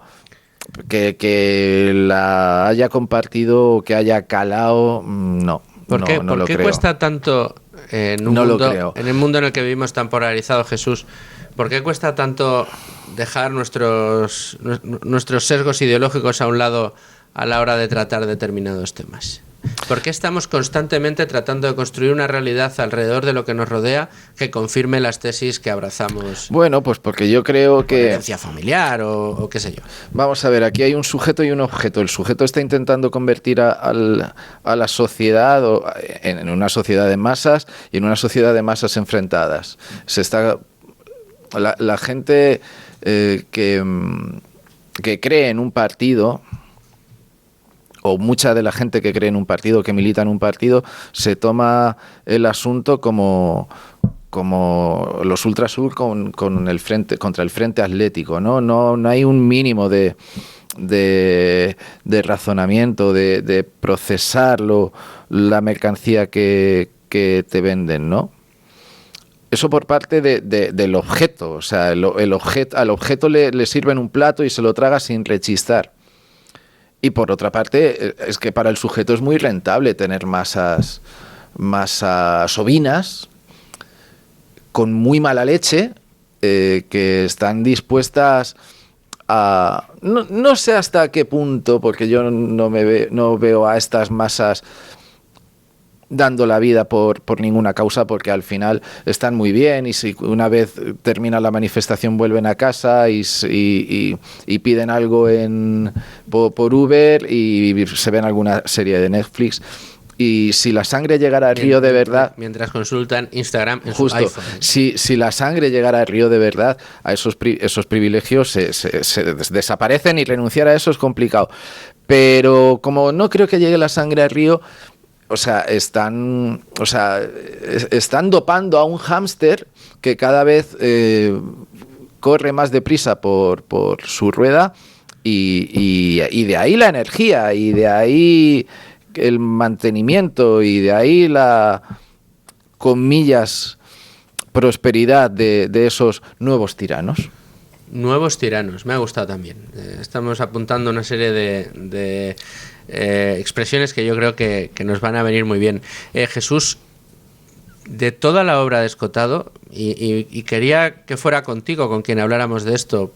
que la haya compartido, que haya calado, no. ¿Por qué, no lo creo. cuesta tanto en un No lo mundo, creo. en el mundo en el que vivimos tan polarizado, Jesús? ¿Por qué cuesta tanto dejar nuestros sesgos ideológicos a un lado a la hora de tratar determinados temas? ¿Por qué estamos constantemente tratando de construir una realidad alrededor de lo que nos rodea que confirme las tesis que abrazamos? Bueno, pues porque yo creo Por que... herencia familiar o qué sé yo. Vamos a ver, aquí hay un sujeto y un objeto. El sujeto está intentando convertir a la sociedad en una sociedad de masas y en una sociedad de masas enfrentadas. La gente que cree en un partido, o mucha de la gente que cree en un partido, que milita en un partido, se toma el asunto como los Ultrasur con el frente, contra el Frente Atlético, ¿no? No hay un mínimo de razonamiento, de procesar la mercancía que te venden, ¿no? Eso por parte del objeto, o sea, al objeto le sirven un plato y se lo traga sin rechistar. Y por otra parte, es que para el sujeto es muy rentable tener masas ovinas con muy mala leche, que están dispuestas a... No sé hasta qué punto, porque yo no veo a estas masas dando la vida por ninguna causa, porque al final están muy bien y si una vez termina la manifestación vuelven a casa y piden algo por Uber y se ven alguna serie de Netflix. Y si la sangre llegara al río de verdad... Mientras consultan Instagram en justo, su iPhone. Si la sangre llegara al río de verdad, a esos privilegios se desaparecen y renunciar a eso es complicado. Pero como no creo que llegue la sangre al río... O sea, están dopando a un hámster que cada vez corre más deprisa por su rueda y de ahí la energía y de ahí el mantenimiento y de ahí la, comillas, prosperidad de esos nuevos tiranos. Nuevos tiranos, me ha gustado también. Estamos apuntando una serie de expresiones que yo creo que nos van a venir muy bien. Jesús, de toda la obra de Escotado, y quería que fuera contigo con quien habláramos de esto,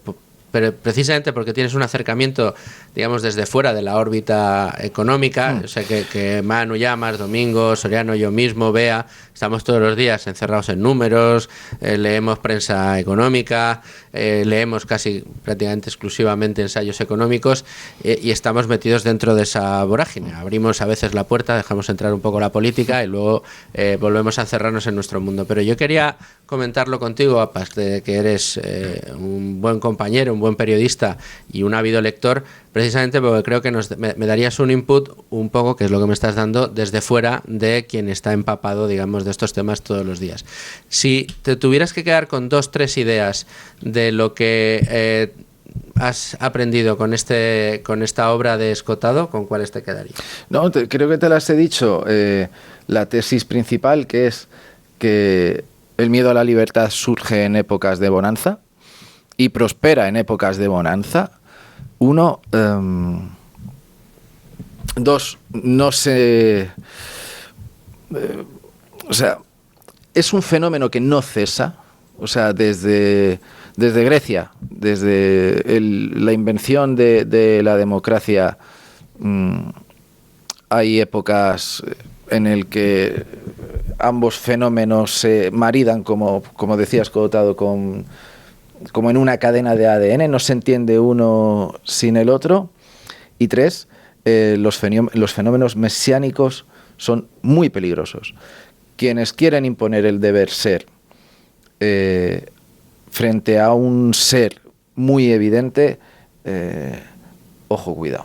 pero precisamente porque tienes un acercamiento, digamos, desde fuera de la órbita económica, o sea, que Manu Llamas, Domingo, Soriano, yo mismo, Bea, estamos todos los días encerrados en números, leemos prensa económica, leemos casi prácticamente exclusivamente ensayos económicos y estamos metidos dentro de esa vorágine. Abrimos a veces la puerta, dejamos entrar un poco la política y luego volvemos a encerrarnos en nuestro mundo. Pero yo quería comentarlo contigo, aparte de que eres un buen compañero, un buen periodista y un ávido lector, precisamente porque creo que me darías un input un poco, que es lo que me estás dando, desde fuera de quien está empapado, digamos, de estos temas todos los días. Si te tuvieras que quedar con 2-3 ideas de lo que has aprendido con esta obra de Escotado, ¿con cuáles te quedarías? No, creo que te las he dicho. La tesis principal, que es que el miedo a la libertad surge en épocas de bonanza y prospera en épocas de bonanza. 1, 2, no sé... o sea, es un fenómeno que no cesa. O sea, desde Grecia, desde la invención de la democracia, hay épocas en el que ambos fenómenos se maridan, como decías, Escotado, como en una cadena de ADN, no se entiende uno sin el otro. Y 3, los fenómenos mesiánicos son muy peligrosos. quienes quieren imponer el deber ser frente a un ser muy evidente, ojo, cuidado.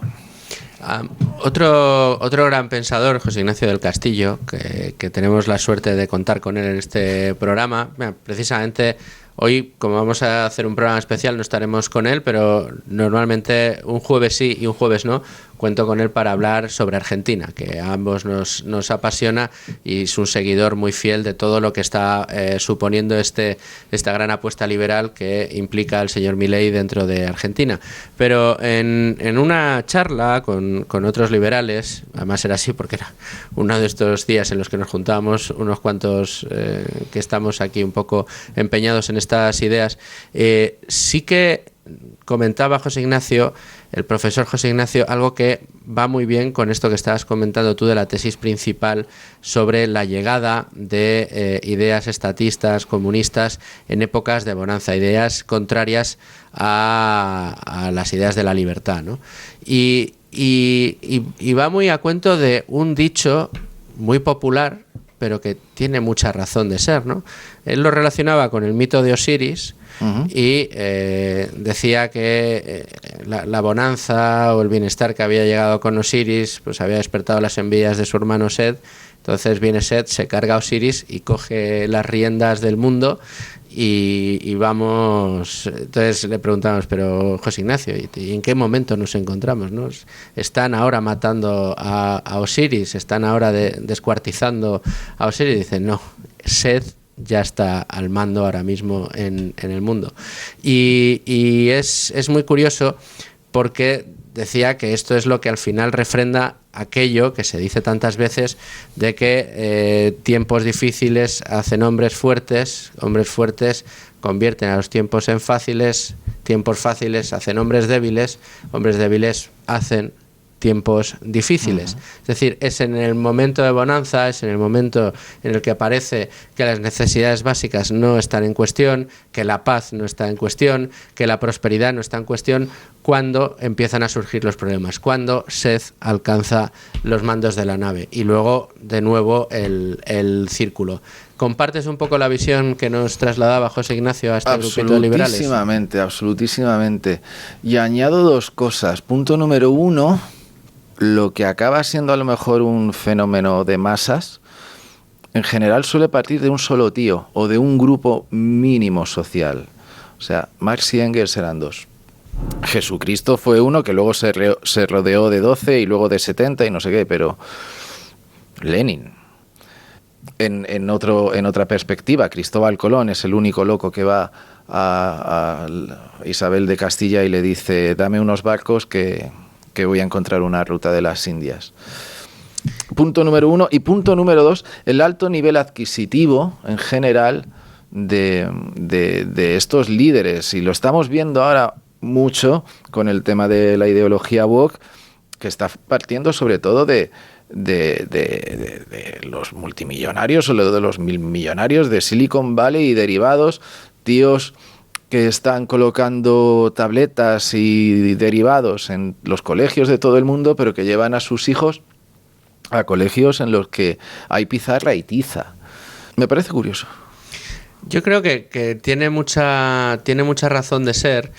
Otro gran pensador, José Ignacio del Castillo, que tenemos la suerte de contar con él en este programa. Precisamente hoy, como vamos a hacer un programa especial, no estaremos con él, pero normalmente un jueves sí y un jueves no, cuento con él para hablar sobre Argentina, que a ambos nos apasiona, y es un seguidor muy fiel de todo lo que está suponiendo esta gran apuesta liberal que implica el señor Milei dentro de Argentina. Pero en una charla con otros liberales, además era así porque era uno de estos días en los que nos juntábamos unos cuantos que estamos aquí un poco empeñados en estas ideas, sí que comentaba José Ignacio, el profesor José Ignacio, algo que va muy bien con esto que estabas comentando tú de la tesis principal sobre la llegada de ideas estatistas, comunistas, en épocas de bonanza, ideas contrarias a las ideas de la libertad, ¿no? Y va muy a cuento de un dicho muy popular, pero que tiene mucha razón de ser, ¿no? Él lo relacionaba con el mito de Osiris. Y decía que la bonanza o el bienestar que había llegado con Osiris pues había despertado las envidias de su hermano Set. Entonces viene Set, se carga a Osiris y coge las riendas del mundo y vamos. Entonces le preguntamos, pero José Ignacio, ¿y en qué momento nos encontramos, no? ¿Están ahora matando a Osiris? ¿Están ahora descuartizando a Osiris? Y dicen, no, Set ya está al mando ahora mismo en el mundo. Y es muy curioso porque decía que esto es lo que al final refrenda aquello que se dice tantas veces de que tiempos difíciles hacen hombres fuertes convierten a los tiempos en fáciles, tiempos fáciles hacen hombres débiles hacen tiempos difíciles. Es decir, es en el momento de bonanza, es en el momento en el que parece que las necesidades básicas no están en cuestión, que la paz no está en cuestión, que la prosperidad no está en cuestión, cuando empiezan a surgir los problemas, cuando Seth alcanza los mandos de la nave y luego de nuevo el círculo. ¿Compartes un poco la visión que nos trasladaba José Ignacio a este grupito de liberales? Absolutísimamente. Y añado dos cosas. Punto número uno, lo que acaba siendo a lo mejor un fenómeno de masas, en general suele partir de un solo tío o de un grupo mínimo social. O sea, Marx y Engels eran dos. Jesucristo fue uno que luego se rodeó de 12 y luego de 70 y no sé qué, pero Lenin. En otra perspectiva, Cristóbal Colón es el único loco que va a Isabel de Castilla y le dice, dame unos barcos que voy a encontrar una ruta de las Indias. Punto número uno. Y punto número dos, el alto nivel adquisitivo en general de estos líderes. Y lo estamos viendo ahora mucho con el tema de la ideología woke, que está partiendo sobre todo de los multimillonarios o de los millonarios de Silicon Valley y derivados, tíos que están colocando tabletas y derivados en los colegios de todo el mundo, pero que llevan a sus hijos a colegios en los que hay pizarra y tiza. Me parece curioso. Yo creo que tiene mucha razón de ser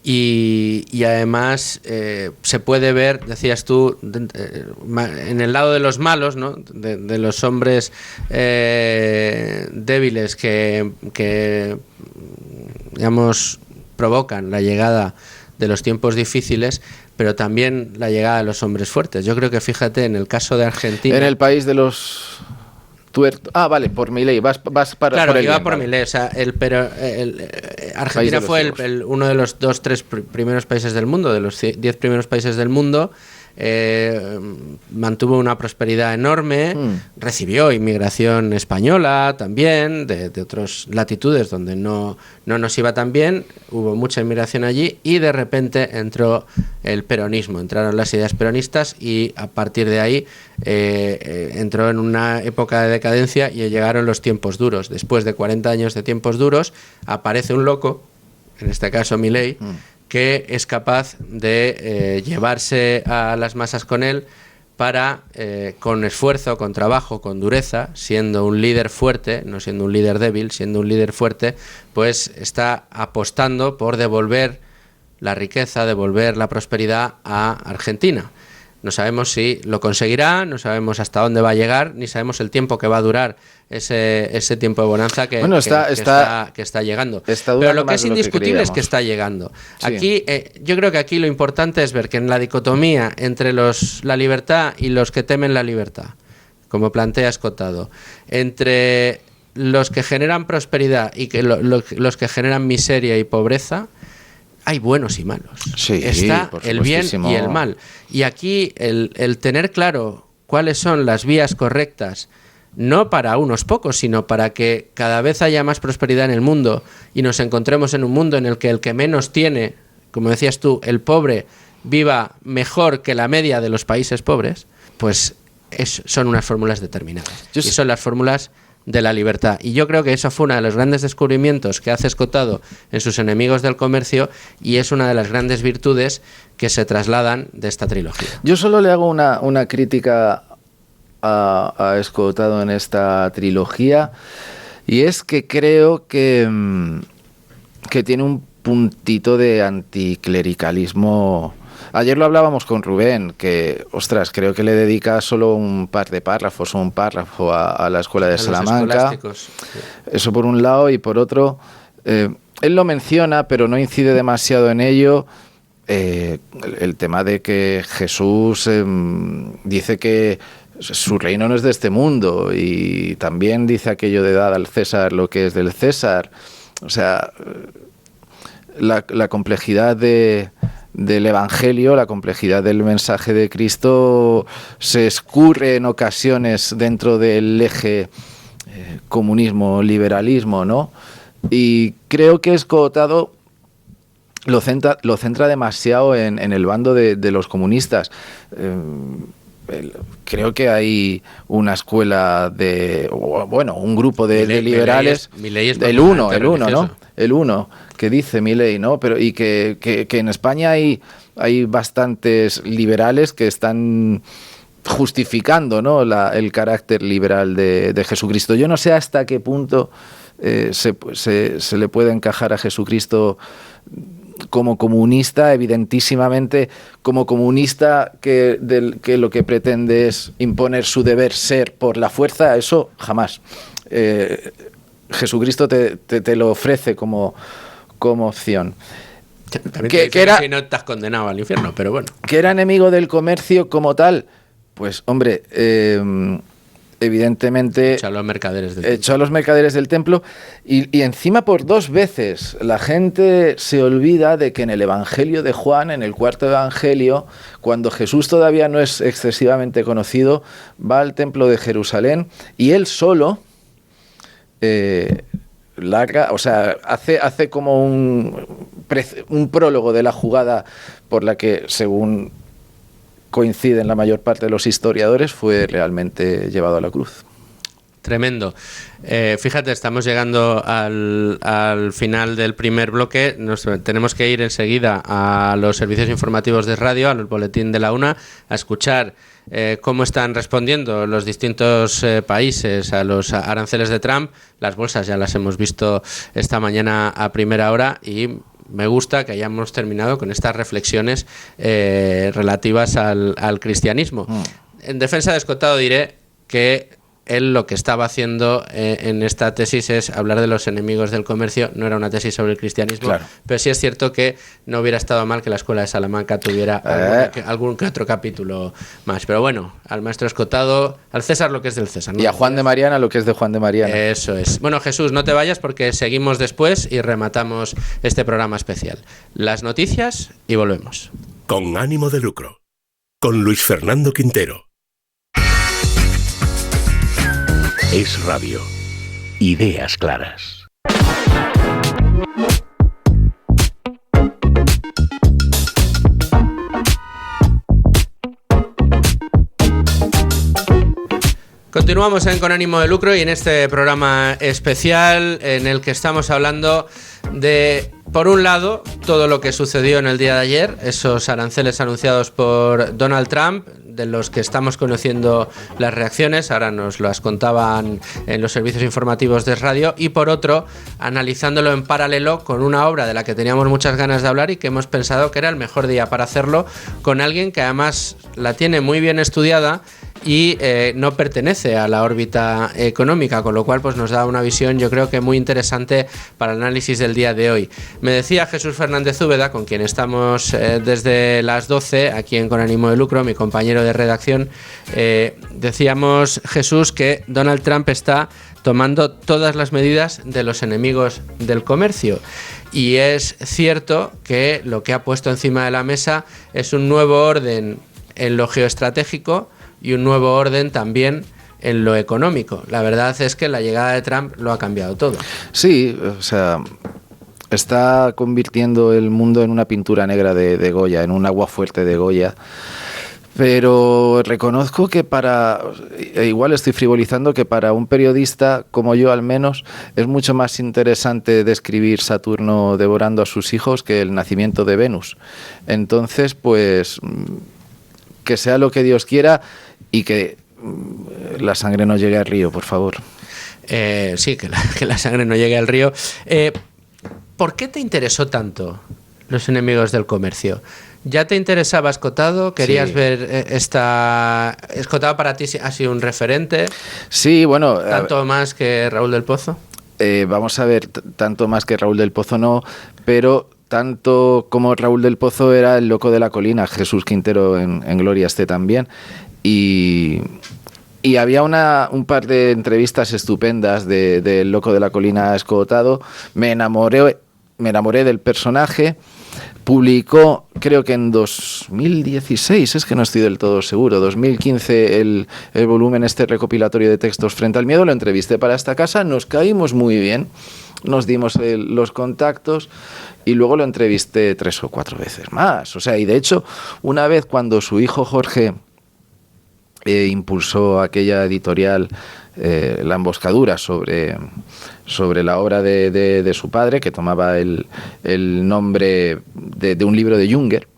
y además se puede ver, decías tú, en el lado de los malos, ¿no? de los hombres débiles que digamos provocan la llegada de los tiempos difíciles, pero también la llegada de los hombres fuertes. Yo creo que fíjate en el caso de Argentina. En el país de los vale, por Milei, vas para claro, por el iba por Milei, o sea, Argentina fue uno de los 2-3 primeros países del mundo, de los 10 primeros países del mundo. Mantuvo una prosperidad enorme, recibió inmigración española también, de otras latitudes donde no nos iba tan bien, hubo mucha inmigración allí y de repente entró el peronismo, entraron las ideas peronistas y a partir de ahí entró en una época de decadencia y llegaron los tiempos duros. Después de 40 años de tiempos duros aparece un loco, en este caso Milei, que es capaz de llevarse a las masas con él, para, con esfuerzo, con trabajo, con dureza, siendo un líder fuerte, no siendo un líder débil, siendo un líder fuerte, pues está apostando por devolver la riqueza, devolver la prosperidad a Argentina. No sabemos si lo conseguirá, no sabemos hasta dónde va a llegar, ni sabemos el tiempo que va a durar ese tiempo de bonanza que está llegando. Pero lo que es indiscutible es que está llegando. Sí. Aquí, yo creo que aquí lo importante es ver que en la dicotomía entre la libertad y los que temen la libertad, como plantea Escotado, entre los que generan prosperidad y que los que generan miseria y pobreza, hay buenos y malos. Sí, está el bien y el mal. Y aquí el tener claro cuáles son las vías correctas, no para unos pocos, sino para que cada vez haya más prosperidad en el mundo y nos encontremos en un mundo en el que menos tiene, como decías tú, el pobre viva mejor que la media de los países pobres, pues son unas fórmulas determinadas. Y son las fórmulas de la libertad. Y yo creo que eso fue uno de los grandes descubrimientos que hace Escotado en sus Enemigos del Comercio, y es una de las grandes virtudes que se trasladan de esta trilogía. Yo solo le hago una crítica a Escotado en esta trilogía, y es que creo que tiene un puntito de anticlericalismo. Ayer lo hablábamos con Rubén, que, ostras, creo que le dedica solo un par de párrafos o un párrafo a la escuela de Salamanca. Eso por un lado, y por otro, él lo menciona, pero no incide demasiado en ello. El tema de que Jesús dice que su reino no es de este mundo, y también dice aquello de dar al César lo que es del César. O sea, la complejidad del Evangelio, la complejidad del mensaje de Cristo se escurre en ocasiones dentro del eje comunismo-liberalismo, ¿no? Y creo que Escotado lo centra demasiado en el bando de los comunistas. Creo que hay una escuela un grupo de liberales, el uno, ¿no? El uno, que dice Milei, ¿no? Pero y que en España hay bastantes liberales que están justificando, ¿no?, el carácter liberal de Jesucristo. Yo no sé hasta qué punto se le puede encajar a Jesucristo como comunista, evidentísimamente como comunista que lo que pretende es imponer su deber ser por la fuerza. Eso jamás. Jesucristo te lo ofrece como opción. Que no estás condenado al infierno, pero bueno. Que era enemigo del comercio como tal, pues hombre, evidentemente echó a los mercaderes del templo, y encima por 2 veces la gente se olvida de que en el Evangelio de Juan, en el 4.º Evangelio, cuando Jesús todavía no es excesivamente conocido, va al templo de Jerusalén y él solo hace como un prólogo de la jugada por la que, según coinciden la mayor parte de los historiadores, fue realmente llevado a la cruz. Tremendo. Fíjate, estamos llegando al final del primer bloque. Tenemos que ir enseguida a los servicios informativos de radio, al boletín de la una, a escuchar cómo están respondiendo los distintos países a los aranceles de Trump. Las bolsas ya las hemos visto esta mañana a primera hora, y me gusta que hayamos terminado con estas reflexiones relativas al cristianismo. En defensa de Escotado diré que él lo que estaba haciendo en esta tesis es hablar de los enemigos del comercio. No era una tesis sobre el cristianismo, claro. Pero sí es cierto que no hubiera estado mal que la Escuela de Salamanca tuviera algún que otro capítulo más. Pero bueno, al maestro Escotado, al César lo que es del César, ¿no? Y a Juan de Mariana lo que es de Juan de Mariana. Eso es. Bueno, Jesús, no te vayas porque seguimos después y rematamos este programa especial. Las noticias y volvemos. Con ánimo de lucro. Con Luis Fernando Quintero. Es Radio. Ideas claras. Continuamos Con ánimo de lucro, y en este programa especial en el que estamos hablando de, por un lado, todo lo que sucedió en el día de ayer, esos aranceles anunciados por Donald Trump, de los que estamos conociendo las reacciones, ahora nos las contaban en los servicios informativos de radio, y por otro, analizándolo en paralelo con una obra de la que teníamos muchas ganas de hablar y que hemos pensado que era el mejor día para hacerlo, con alguien que además la tiene muy bien estudiada y no pertenece a la órbita económica, con lo cual pues nos da una visión, yo creo que muy interesante para el análisis del día de hoy. Me decía Jesús Fernández Úbeda, con quien estamos desde las 12 aquí en Con Ánimo de Lucro, mi compañero de redacción, decíamos, Jesús, que Donald Trump está tomando todas las medidas de los enemigos del comercio. Y es cierto que lo que ha puesto encima de la mesa es un nuevo orden en lo geoestratégico y un nuevo orden también en lo económico. La verdad es que la llegada de Trump lo ha cambiado todo. Sí, o sea, está convirtiendo el mundo en una pintura negra de Goya, en un agua fuerte de Goya. Pero reconozco que igual estoy frivolizando, que para un periodista como yo al menos es mucho más interesante describir Saturno devorando a sus hijos que el nacimiento de Venus. Entonces, pues, que sea lo que Dios quiera y que la sangre no llegue al río, por favor. Sí, que la sangre no llegue al río. ¿Por qué te interesó tanto los enemigos del comercio? ¿Ya te interesaba Escotado? ¿Querías ver esta... ¿Escotado para ti ha sido un referente? Sí, bueno... ¿Tanto más que Raúl del Pozo? Vamos a ver, tanto más que Raúl del Pozo no, pero tanto como Raúl del Pozo era el loco de la colina, Jesús Quintero en Gloria esté también. Y había un par de entrevistas estupendas del loco de la colina Escotado. Me enamoré del personaje. Publicó, creo que en 2016, es que no estoy del todo seguro, 2015, el volumen recopilatorio de textos Frente al miedo. Lo entrevisté para esta casa, nos caímos muy bien, nos dimos los contactos y luego lo entrevisté 3 o 4 veces más. O sea, y de hecho, una vez cuando su hijo Jorge impulsó aquella editorial, La Emboscadura, sobre la obra de su padre, que tomaba el nombre de un libro de Junger,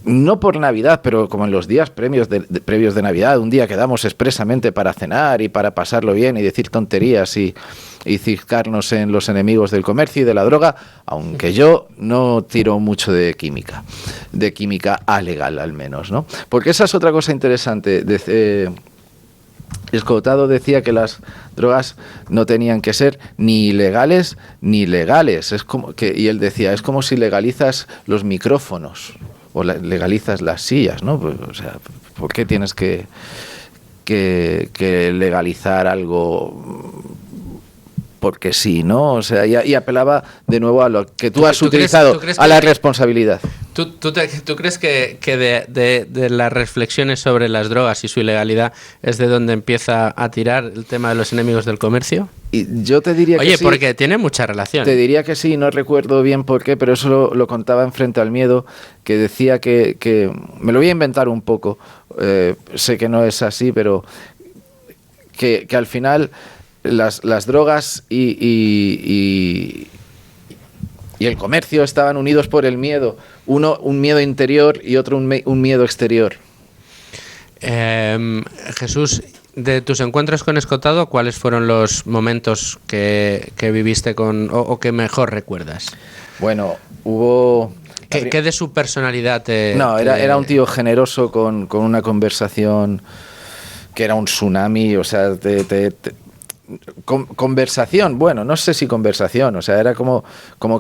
no por Navidad, pero como en los días previos de Navidad, un día quedamos expresamente para cenar y para pasarlo bien y decir tonterías y ciscarnos en los enemigos del comercio y de la droga, aunque yo no tiro mucho de química alegal al menos, ¿no? Porque esa es otra cosa interesante. Escotado decía que las drogas no tenían que ser ni legales ni legales. Y él decía, es como si legalizas los micrófonos o legalizas las sillas, ¿no? Pues, o sea, ¿por qué tienes que legalizar algo? Porque sí, ¿no? O sea, y apelaba de nuevo a lo que tú has utilizado, a la responsabilidad. ¿Tú crees que de las reflexiones sobre las drogas y su ilegalidad es de donde empieza a tirar el tema de los enemigos del comercio? Y yo te diría que sí. Oye, porque tiene mucha relación. Te diría que sí, no recuerdo bien por qué, pero eso lo contaba en Frente al Miedo, que decía que me lo voy a inventar un poco, sé que no es así, pero que al final las drogas y el comercio estaban unidos por el miedo. Uno, un miedo interior, y otro, un miedo exterior. Jesús, de tus encuentros con Escotado, ¿cuáles fueron los momentos que viviste o que mejor recuerdas? Bueno, hubo... ¿Qué de su personalidad te...? No, era un tío generoso con una conversación que era un tsunami, o sea, conversación, bueno, no sé si conversación, o sea, era como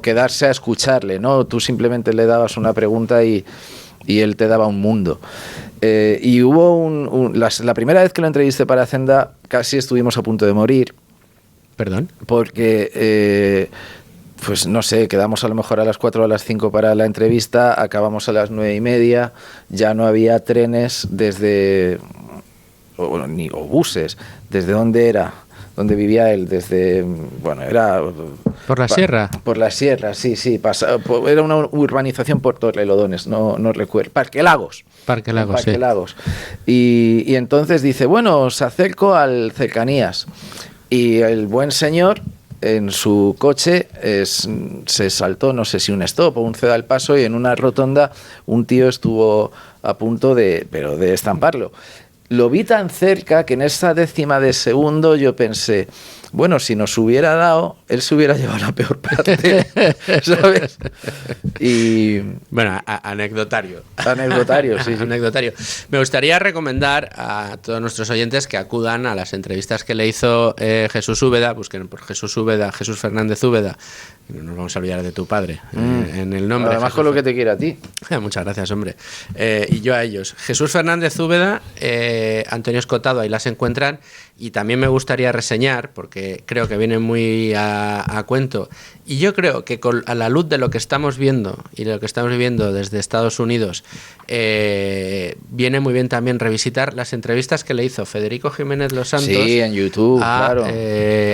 quedarse a escucharle, ¿no? Tú simplemente le dabas una pregunta y él te daba un mundo. Y hubo la primera vez que lo entrevisté para Hacenda, casi estuvimos a punto de morir. ¿Perdón? Porque, pues no sé, quedamos a lo mejor a las 4 o a las 5 para la entrevista, acabamos a las 9:30, ya no había trenes o buses. ¿Desde dónde era? ¿Dónde vivía él? Era... ¿Por la sierra? Por la sierra, sí. Era una urbanización por Torrelodones, no recuerdo. Parque Lagos. Parque Lagos. Y entonces dice, bueno, os acerco al Cercanías. Y el buen señor en su coche se saltó, no sé si un stop o un ceda al paso, y en una rotonda un tío estuvo a punto de estamparlo. Lo vi tan cerca que en esa décima de segundo yo pensé, bueno, si nos hubiera dado, él se hubiera llevado la peor parte, ¿sabes? Y... Bueno, anecdotario. Anecdotario, sí. Anecdotario. Me gustaría recomendar a todos nuestros oyentes que acudan a las entrevistas que le hizo Jesús Úbeda, busquen por Jesús Úbeda, Jesús Fernández Úbeda, no nos vamos a olvidar de tu padre, en el nombre. Además, con lo que te quiera a ti. Muchas gracias, hombre. Y yo a ellos. Jesús Fernández Úbeda, Antonio Escotado, ahí las encuentran. Y también me gustaría reseñar, porque creo que viene muy a cuento, y yo creo que a la luz de lo que estamos viendo y de lo que estamos viviendo desde Estados Unidos, viene muy bien también revisitar las entrevistas que le hizo Federico Jiménez Los Santos, sí, en YouTube, claro,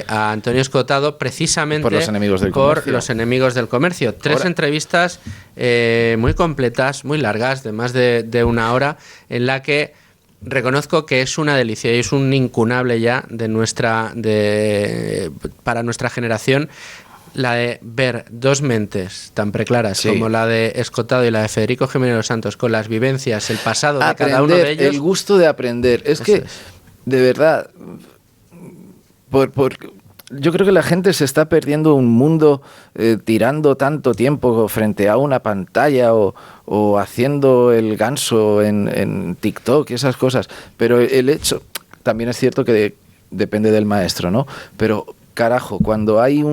a Antonio Escotado, precisamente por los enemigos del comercio. Los enemigos del comercio. 3 entrevistas muy completas, muy largas, de más de una hora, en la que reconozco que es una delicia y es un incunable ya para nuestra generación, la de ver dos mentes tan preclaras, sí, como la de Escotado y la de Federico Jiménez Los Santos, con las vivencias, el pasado de cada uno de ellos. El gusto de aprender. Es que, de verdad, yo creo que la gente se está perdiendo un mundo tirando tanto tiempo frente a una pantalla o haciendo el ganso en TikTok y esas cosas. Pero el hecho, también es cierto que depende del maestro, ¿no? Pero, carajo, cuando hay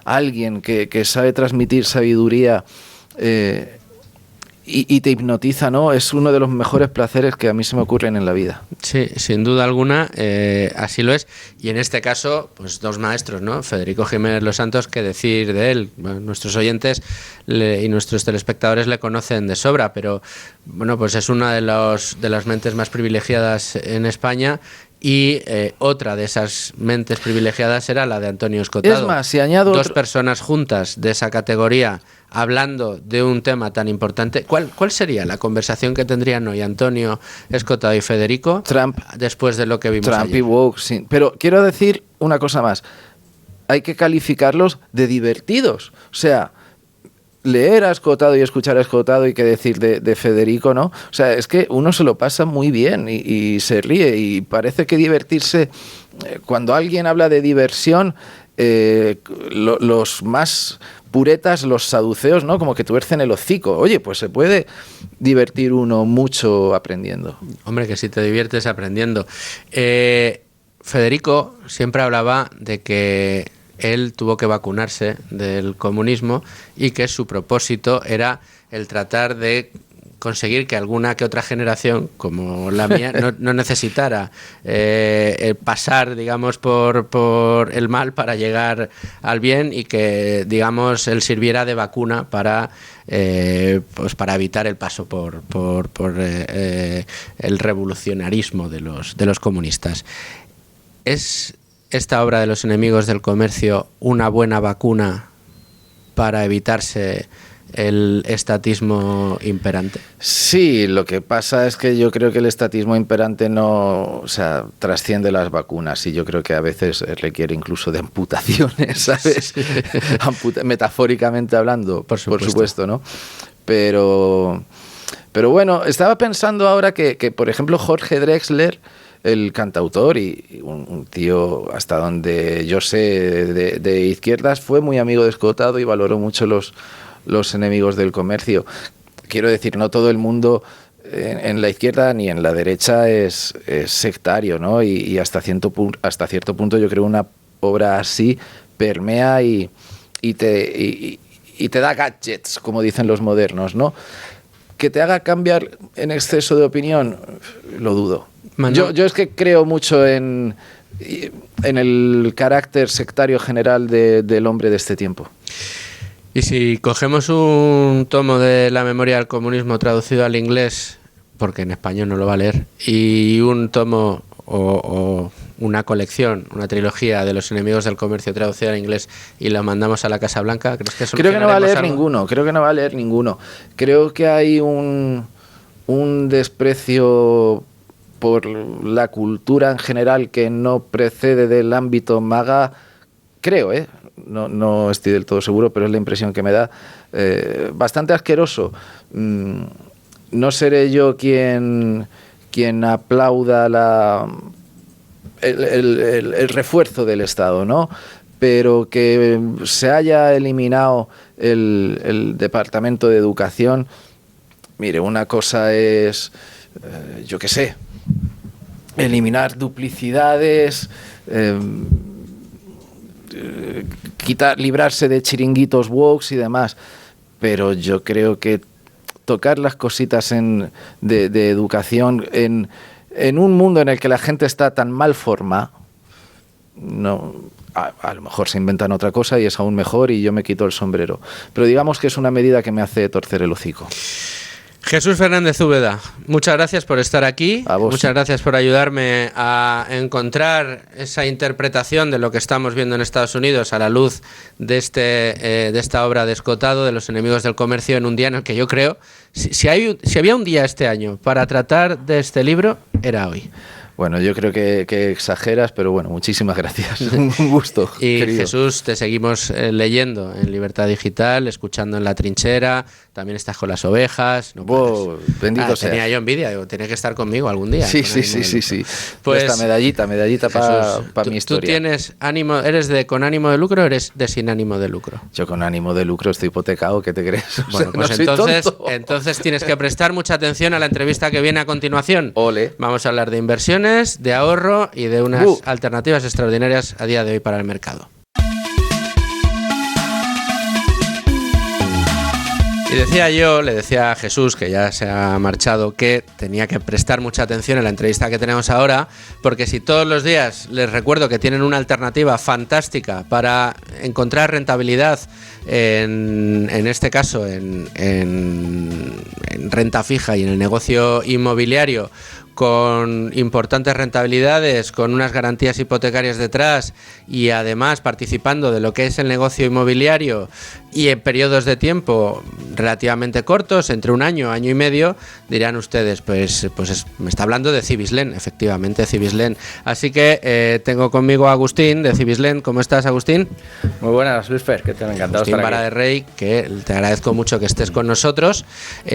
alguien que sabe transmitir sabiduría y te hipnotiza, ¿no? Es uno de los mejores placeres que a mí se me ocurren en la vida. Sí, sin duda alguna, así lo es. Y en este caso, pues 2 maestros, ¿no? Federico Jiménez Los Santos, qué decir de él. Bueno, nuestros oyentes y nuestros telespectadores le conocen de sobra, pero bueno, pues es una de las mentes más privilegiadas en España. Y otra de esas mentes privilegiadas era la de Antonio Escotado. Es más, si añado 2 personas juntas de esa categoría hablando de un tema tan importante. ¿Cuál sería la conversación que tendrían hoy Antonio Escotado y Federico Trump, después de lo que vimos Trump ayer? Y woke, sí. Pero quiero decir una cosa más. Hay que calificarlos de divertidos. O sea, leer a Escotado y escuchar a Escotado y qué decir de Federico, ¿no? O sea, es que uno se lo pasa muy bien y se ríe, y parece que divertirse, cuando alguien habla de diversión, los más puretas, los saduceos, ¿no? Como que tuercen el hocico. Oye, pues se puede divertir uno mucho aprendiendo. Hombre, que si te diviertes aprendiendo. Federico siempre hablaba de que él tuvo que vacunarse del comunismo y que su propósito era el tratar de conseguir que alguna que otra generación como la mía no necesitara pasar, digamos, por el mal para llegar al bien, y que, digamos, él sirviera de vacuna para evitar el paso por el revolucionarismo de los comunistas. ¿Es esta obra de Los enemigos del comercio una buena vacuna para evitarse el estatismo imperante? Sí, lo que pasa es que yo creo que el estatismo imperante no, o sea, trasciende las vacunas, y yo creo que a veces requiere incluso de amputaciones, ¿sabes? Sí. Metafóricamente hablando, por supuesto, ¿no? Pero bueno, estaba pensando ahora que por ejemplo, Jorge Drexler, el cantautor y un tío, hasta donde yo sé, de izquierdas, fue muy amigo de Escotado y valoró mucho los enemigos del comercio. Quiero decir, no todo el mundo en la izquierda ni en la derecha es sectario, ¿no? Y hasta cierto punto yo creo una obra así permea y te da gadgets, como dicen los modernos, ¿no? Que te haga cambiar en exceso de opinión, lo dudo. Yo es que creo mucho en el carácter sectario general del hombre de este tiempo. Y si cogemos un tomo de La memoria del comunismo traducido al inglés, porque en español no lo va a leer, y un tomo o una colección, una trilogía de Los enemigos del comercio traducida al inglés, y lo mandamos a la Casa Blanca, ¿crees que creo que no va a leer algo? ninguno. Creo que hay un desprecio por la cultura en general que no precede del ámbito maga, creo, no estoy del todo seguro, pero es la impresión que me da, bastante asqueroso. No seré yo quien aplauda el refuerzo del Estado, ¿no? Pero que se haya eliminado el Departamento de Educación, mire, una cosa es, yo qué sé, eliminar duplicidades, librarse de chiringuitos woke y demás, pero yo creo que tocar las cositas de educación en un mundo en el que la gente está tan mal formada, no, a lo mejor se inventan otra cosa y es aún mejor y yo me quito el sombrero, pero digamos que es una medida que me hace torcer el hocico. Jesús Fernández Úbeda, muchas gracias por estar aquí, muchas gracias por ayudarme a encontrar esa interpretación de lo que estamos viendo en Estados Unidos a la luz de esta obra de Escotado, de los enemigos del comercio, en un día en el que yo creo, si había un día este año para tratar de este libro, era hoy. Bueno, yo creo que exageras, pero bueno, muchísimas gracias. Un gusto. Y querido Jesús, te seguimos leyendo en Libertad Digital, escuchando en La Trinchera, también estás con Las Ovejas. No bendito sea. Tenía yo envidia, digo, tenía que estar conmigo algún día. Sí. Pues esta medallita para mi historia. ¿Tú tienes ánimo, eres de con ánimo de lucro o eres de sin ánimo de lucro? Yo con ánimo de lucro estoy hipotecado, ¿qué te crees? Bueno, pues entonces tienes que prestar mucha atención a la entrevista que viene a continuación. Ole. Vamos a hablar de inversiones, de ahorro y de unas alternativas extraordinarias a día de hoy para el mercado. Y le decía a Jesús, que ya se ha marchado, que tenía que prestar mucha atención en la entrevista que tenemos ahora, porque si todos los días les recuerdo que tienen una alternativa fantástica para encontrar rentabilidad, en este caso en renta fija y en el negocio inmobiliario, con importantes rentabilidades, con unas garantías hipotecarias detrás y además participando de lo que es el negocio inmobiliario y en periodos de tiempo relativamente cortos, entre un año y medio, dirán ustedes, me está hablando de Cibislen, efectivamente Cibislen. Así que tengo conmigo a Agustín de Cibislen. ¿Cómo estás, Agustín? Muy buenas, Luis Fer, que te ha encantado Agustín estar aquí. Vara de Rey, que te agradezco mucho que estés con nosotros, uno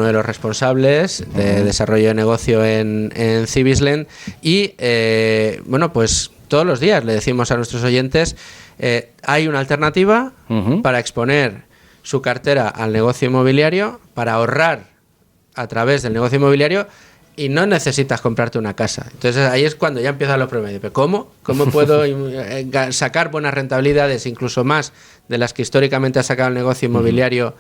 de los responsables de desarrollo de negocio en Cibislen y pues todos los días le decimos a nuestros oyentes, hay una alternativa para exponer su cartera al negocio inmobiliario, para ahorrar a través del negocio inmobiliario y no necesitas comprarte una casa. Entonces ahí es cuando ya empiezan los problemas. ¿Pero cómo puedo sacar buenas rentabilidades, incluso más de las que históricamente ha sacado el negocio inmobiliario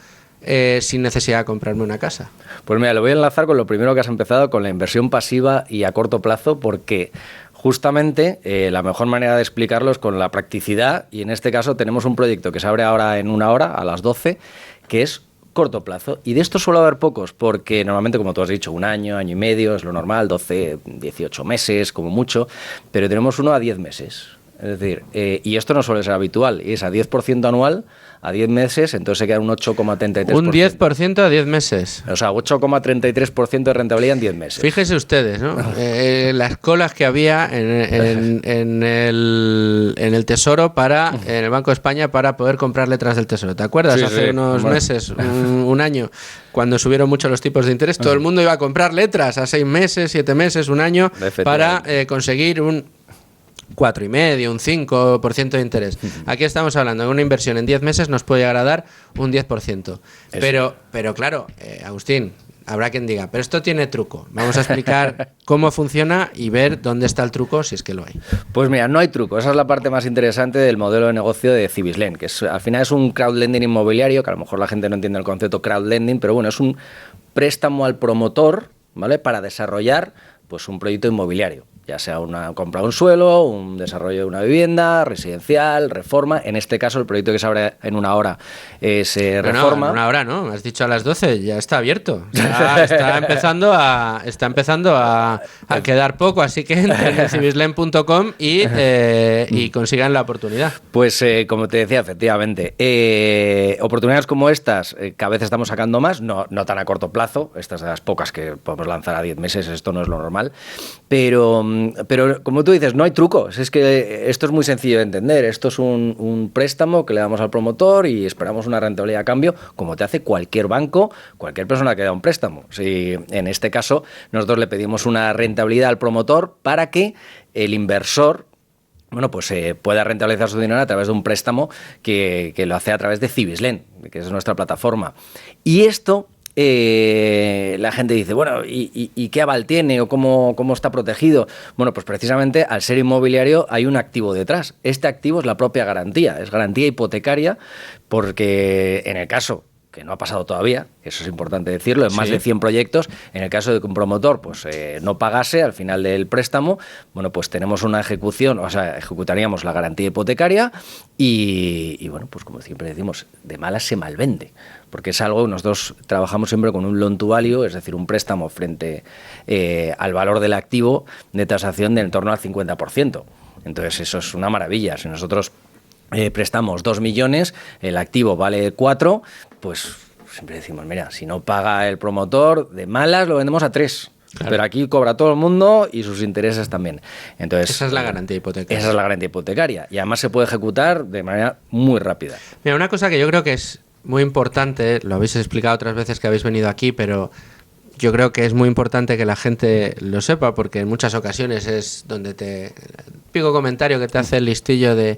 sin necesidad de comprarme una casa? Pues mira, lo voy a enlazar con lo primero que has empezado, con la inversión pasiva y a corto plazo, porque justamente la mejor manera de explicarlo es con la practicidad, y en este caso tenemos un proyecto que se abre ahora en una hora, a las 12, que es corto plazo, y de esto suele haber pocos, porque normalmente, como tú has dicho, un año y medio es lo normal, 12, 18 meses como mucho, pero tenemos uno a 10 meses. Es decir, y esto no suele ser habitual, y es a 10% anual, a 10 meses, entonces se queda un 8,33%. Un 10% a 10 meses. O sea, 8,33% de rentabilidad en 10 meses. Fíjese ustedes, ¿no? Las colas que había en el Tesoro en el Banco de España para poder comprar letras del Tesoro. ¿Te acuerdas? Sí, Hace unos meses, un año, cuando subieron mucho los tipos de interés, todo el mundo iba a comprar letras a 6 meses, 7 meses, un año, para conseguir un 4,5%, un 5% de interés. Aquí estamos hablando de una inversión en 10 meses nos puede llegar a dar un 10%. Pero claro, Agustín, habrá quien diga, pero esto tiene truco. Vamos a explicar cómo funciona y ver dónde está el truco, si es que lo hay. Pues mira, no hay truco. Esa es la parte más interesante del modelo de negocio de Cibislen, que al final es un crowdlending inmobiliario, que a lo mejor la gente no entiende el concepto crowdlending, pero bueno, es un préstamo al promotor, ¿vale?, para desarrollar pues un proyecto inmobiliario, ya sea una compra de un suelo, un desarrollo de una vivienda, residencial, reforma. En este caso, el proyecto que se abre en una hora se reforma. No, en una hora no, me has dicho a las 12, ya está abierto. Ya está empezando a quedar poco, así que entren en cibislen.com y consigan la oportunidad. Pues como te decía, efectivamente, oportunidades como estas, cada vez estamos sacando más, no tan a corto plazo, estas de las pocas que podemos lanzar a 10 meses, esto no es lo normal, pero Pero como tú dices, no hay trucos. Es que esto es muy sencillo de entender. Esto es un préstamo que le damos al promotor y esperamos una rentabilidad a cambio, como te hace cualquier banco, cualquier persona que da un préstamo. Si en este caso nosotros le pedimos una rentabilidad al promotor para que el inversor pueda rentabilizar su dinero a través de un préstamo que lo hace a través de Cibislen, que es nuestra plataforma. Y esto, la gente dice, bueno, ¿y qué aval tiene o cómo está protegido? Bueno, pues precisamente al ser inmobiliario hay un activo detrás. Este activo es la propia garantía, es garantía hipotecaria, porque en el caso que no ha pasado todavía, eso es importante decirlo, en más de 100 proyectos, en el caso de que un promotor no pagase al final del préstamo, bueno, pues tenemos una ejecución, o sea, ejecutaríamos la garantía hipotecaria y bueno, pues como siempre decimos, de malas se malvende, porque es algo, nosotros trabajamos siempre con un loan to value, es decir, un préstamo frente al valor del activo de tasación de en torno al 50%. Entonces eso es una maravilla. Si nosotros prestamos 2 millones, el activo vale 4, pues siempre decimos, mira, si no paga el promotor, de malas lo vendemos a 3. Claro. Pero aquí cobra todo el mundo y sus intereses también. Entonces, esa es la garantía hipotecaria. Esa es la garantía hipotecaria. Y además se puede ejecutar de manera muy rápida. Mira, una cosa que yo creo que es muy importante, lo habéis explicado otras veces que habéis venido aquí, pero yo creo que es muy importante que la gente lo sepa, porque en muchas ocasiones es donde el típico comentario que te hace el listillo de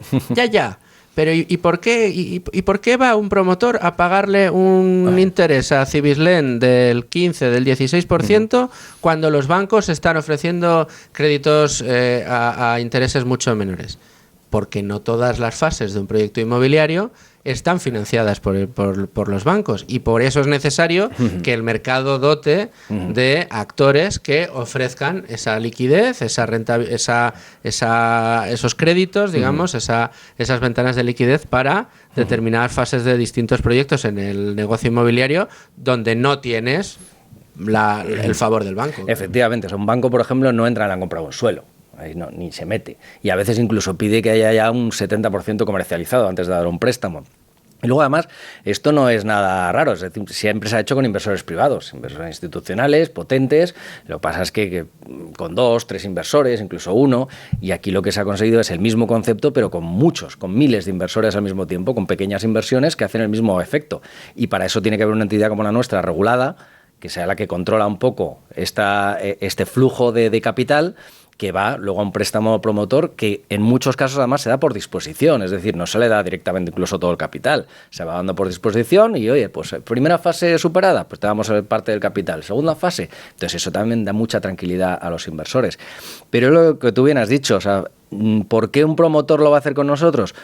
ya, pero ¿y por qué va un promotor a pagarle un interés a Cibislen del 15, del 16% cuando los bancos están ofreciendo créditos a intereses mucho menores? Porque no todas las fases de un proyecto inmobiliario están financiadas por los bancos, y por eso es necesario que el mercado dote de actores que ofrezcan esa liquidez, esos créditos, digamos, esas ventanas de liquidez para determinadas fases de distintos proyectos en el negocio inmobiliario donde no tienes el favor del banco. Efectivamente, o sea, un banco, por ejemplo, no entra en la compra de un suelo. Ahí no, ni se mete. Y a veces incluso pide que haya ya un 70% comercializado antes de dar un préstamo. Y luego, además, esto no es nada raro, es decir, siempre se ha hecho con inversores privados, inversores institucionales, potentes. Lo que pasa es que con 2, 3 inversores, incluso 1, y aquí lo que se ha conseguido es el mismo concepto, pero con miles de inversores al mismo tiempo, con pequeñas inversiones que hacen el mismo efecto. Y para eso tiene que haber una entidad como la nuestra, regulada, que sea la que controla un poco este flujo de capital, que va luego a un préstamo promotor que en muchos casos además se da por disposición, es decir, no se le da directamente incluso todo el capital, se va dando por disposición y oye, pues primera fase superada, pues te damos parte del capital, segunda fase, entonces eso también da mucha tranquilidad a los inversores. Pero lo que tú bien has dicho, o sea, ¿por qué un promotor lo va a hacer con nosotros?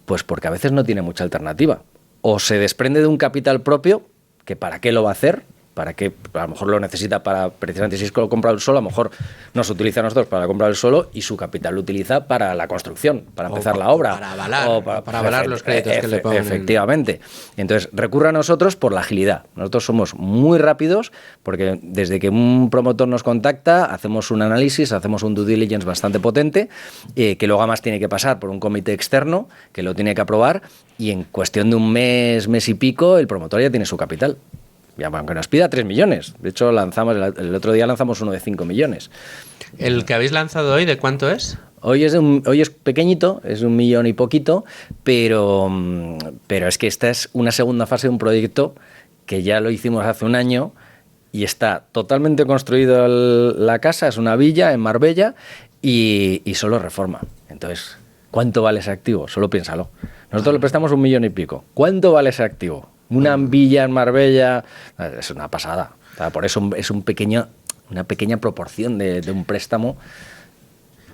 Pues porque a veces no tiene mucha alternativa, o se desprende de un capital propio, que para qué lo va a hacer, para que a lo mejor lo necesita para, precisamente si es que lo compra el suelo, a lo mejor nos utiliza a nosotros para comprar el suelo y su capital lo utiliza para la construcción, para empezar la obra. Para avalar los créditos que le pongan. Efectivamente. Entonces, recurre a nosotros por la agilidad. Nosotros somos muy rápidos porque desde que un promotor nos contacta, hacemos un análisis, hacemos un due diligence bastante potente, que luego además tiene que pasar por un comité externo que lo tiene que aprobar y en cuestión de un mes y pico, el promotor ya tiene su capital. Ya, aunque nos pida 3 millones. De hecho, el otro día lanzamos uno de 5 millones. ¿El que habéis lanzado hoy de cuánto es? Hoy es pequeñito, es 1 millón y poquito, pero es que esta es una segunda fase de un proyecto que ya lo hicimos hace un año y está totalmente construido la casa, es una villa en Marbella y solo reforma. Entonces, ¿cuánto vale ese activo? Solo piénsalo. Nosotros le prestamos 1 millón y pico. ¿Cuánto vale ese activo? Una villa en Marbella, es una pasada. Por eso es una pequeña proporción de un préstamo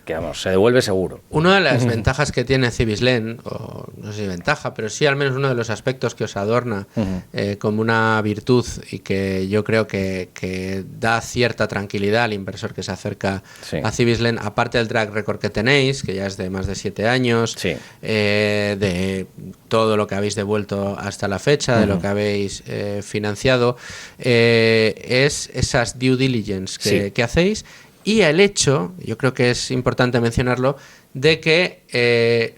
que, vamos, se devuelve seguro. Una de las ventajas que tiene Cibislen, o no sé si ventaja, pero sí al menos uno de los aspectos que os adorna como una virtud y que yo creo que da cierta tranquilidad al inversor que se acerca a Cibislen, aparte del track record que tenéis, que ya es de más de 7 años, de todo lo que habéis devuelto hasta la fecha, de lo que habéis financiado, es esas due diligence que hacéis. Y el hecho, yo creo que es importante mencionarlo, de que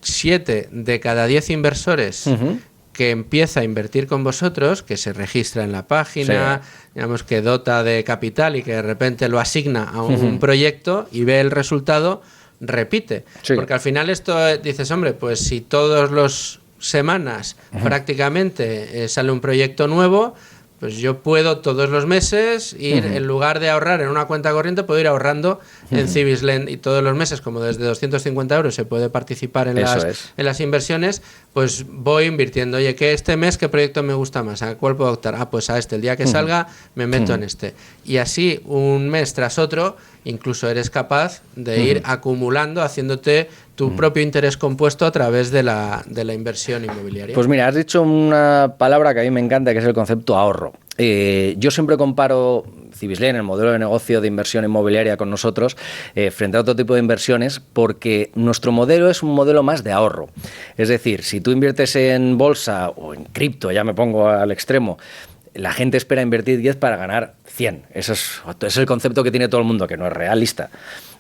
7 de cada 10 inversores que empieza a invertir con vosotros, que se registra en la página, digamos que dota de capital y que de repente lo asigna a un proyecto y ve el resultado, repite. Sí. Porque al final esto dices, hombre, pues si todos los semanas prácticamente sale un proyecto nuevo, pues yo puedo todos los meses ir, en lugar de ahorrar en una cuenta corriente, puedo ir ahorrando en Cibislen, y todos los meses, como desde 250 euros se puede participar en las inversiones, pues voy invirtiendo. Oye, que este mes, ¿qué proyecto me gusta más? ¿A cuál puedo optar? Ah, pues a este. El día que salga me meto en este. Y así, un mes tras otro, incluso eres capaz de ir acumulando, haciéndote tu propio interés compuesto a través de la inversión inmobiliaria. Pues mira, has dicho una palabra que a mí me encanta, que es el concepto ahorro. Yo siempre comparo Cibislen, el modelo de negocio de inversión inmobiliaria con nosotros, frente a otro tipo de inversiones, porque nuestro modelo es un modelo más de ahorro. Es decir, si tú inviertes en bolsa o en cripto, ya me pongo al extremo, la gente espera invertir 10 para ganar 100. Ese es el concepto que tiene todo el mundo, que no es realista,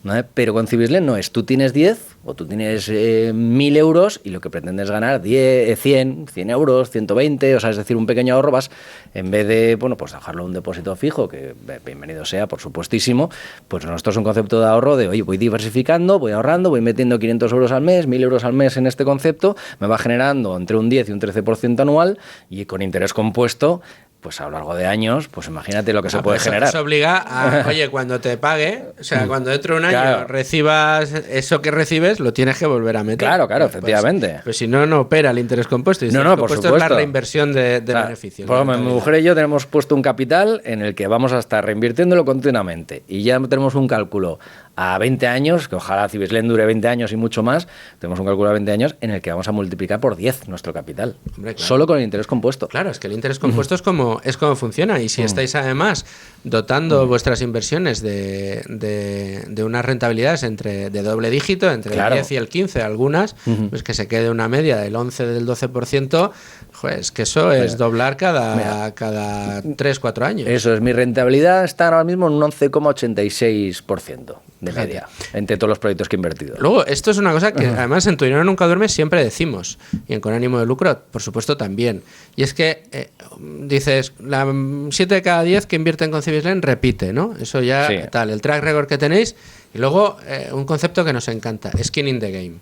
¿no? Pero con Cibislen no es, tú tienes 10 o tú tienes 1.000 euros y lo que pretendes ganar 100 euros, 120, o sea, es decir, un pequeño ahorro, vas, en vez de, bueno, pues dejarlo en un depósito fijo, que bienvenido sea, por supuestísimo, pues nosotros es un concepto de ahorro de, oye, voy diversificando, voy ahorrando, voy metiendo 500 euros al mes, 1.000 euros al mes en este concepto, me va generando entre un 10 y un 13% anual, y con interés compuesto, pues a lo largo de años, pues imagínate lo que se puede generar. Eso obliga a, oye, cuando te pague, o sea, cuando dentro de un año recibas eso que recibes, lo tienes que volver a meter. Claro, efectivamente. Pues si no, no opera el interés compuesto. Y el interés compuesto es la reinversión de beneficios. Por ejemplo, mi mujer y yo tenemos puesto un capital en el que vamos a estar reinvirtiéndolo continuamente. Y ya tenemos un cálculo a 20 años, que ojalá Cibislen dure 20 años y mucho más, tenemos un cálculo a 20 años en el que vamos a multiplicar por 10 nuestro capital. Hombre, claro. Solo con el interés compuesto. Claro, es que el interés compuesto es como funciona. Y si estáis además dotando vuestras inversiones de unas rentabilidades de doble dígito, entre el 10 y el 15, algunas, pues que se quede una media del 11, del 12%, pues que eso es doblar cada 3-4 años. Eso es, mi rentabilidad está ahora mismo en un 11,86% de media, entre todos los proyectos que he invertido. Luego, esto es una cosa que además en Tu Dinero Nunca Duerme siempre decimos, y en Con Ánimo de Lucro, por supuesto, también. Y es que dices, 7 de cada 10 que invierten con Cibislen repite, ¿no? Eso ya tal, el track record que tenéis. Y luego, un concepto que nos encanta, skin in the game.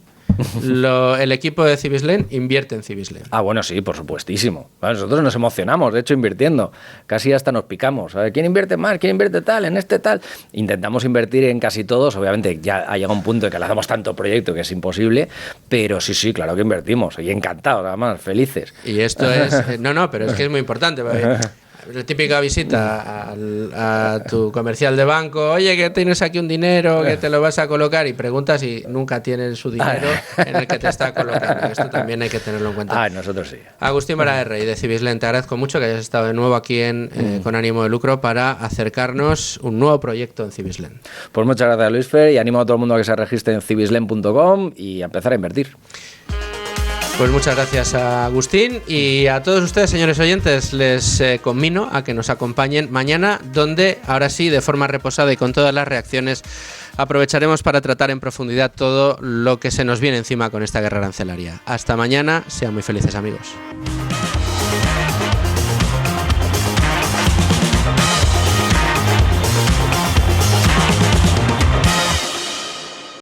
El equipo de Cibislen invierte en Cibislen. Ah, bueno, sí, por supuestísimo. Bueno, nosotros nos emocionamos, de hecho, invirtiendo. Casi hasta nos picamos. A ver, ¿quién invierte más? ¿Quién invierte tal? En este tal. Intentamos invertir en casi todos. Obviamente ya ha llegado un punto en que le hacemos tanto proyecto que es imposible. Pero sí, claro que invertimos. Y encantados, además, felices. Y esto es... No, pero es que es muy importante. La típica visita a tu comercial de banco, oye, que tienes aquí un dinero que te lo vas a colocar, y preguntas y nunca tienen su dinero en el que te está colocando. Esto también hay que tenerlo en cuenta. Nosotros sí. Agustín Baraguer de Cibislen, te agradezco mucho que hayas estado de nuevo aquí Con Ánimo de Lucro para acercarnos un nuevo proyecto en Cibislen. Pues muchas gracias, Luisfer, y animo a todo el mundo a que se registre en cibislen.com y a empezar a invertir. Pues muchas gracias a Agustín, y a todos ustedes, señores oyentes, les conmino a que nos acompañen mañana, donde ahora sí, de forma reposada y con todas las reacciones, aprovecharemos para tratar en profundidad todo lo que se nos viene encima con esta guerra arancelaria. Hasta mañana, sean muy felices, amigos.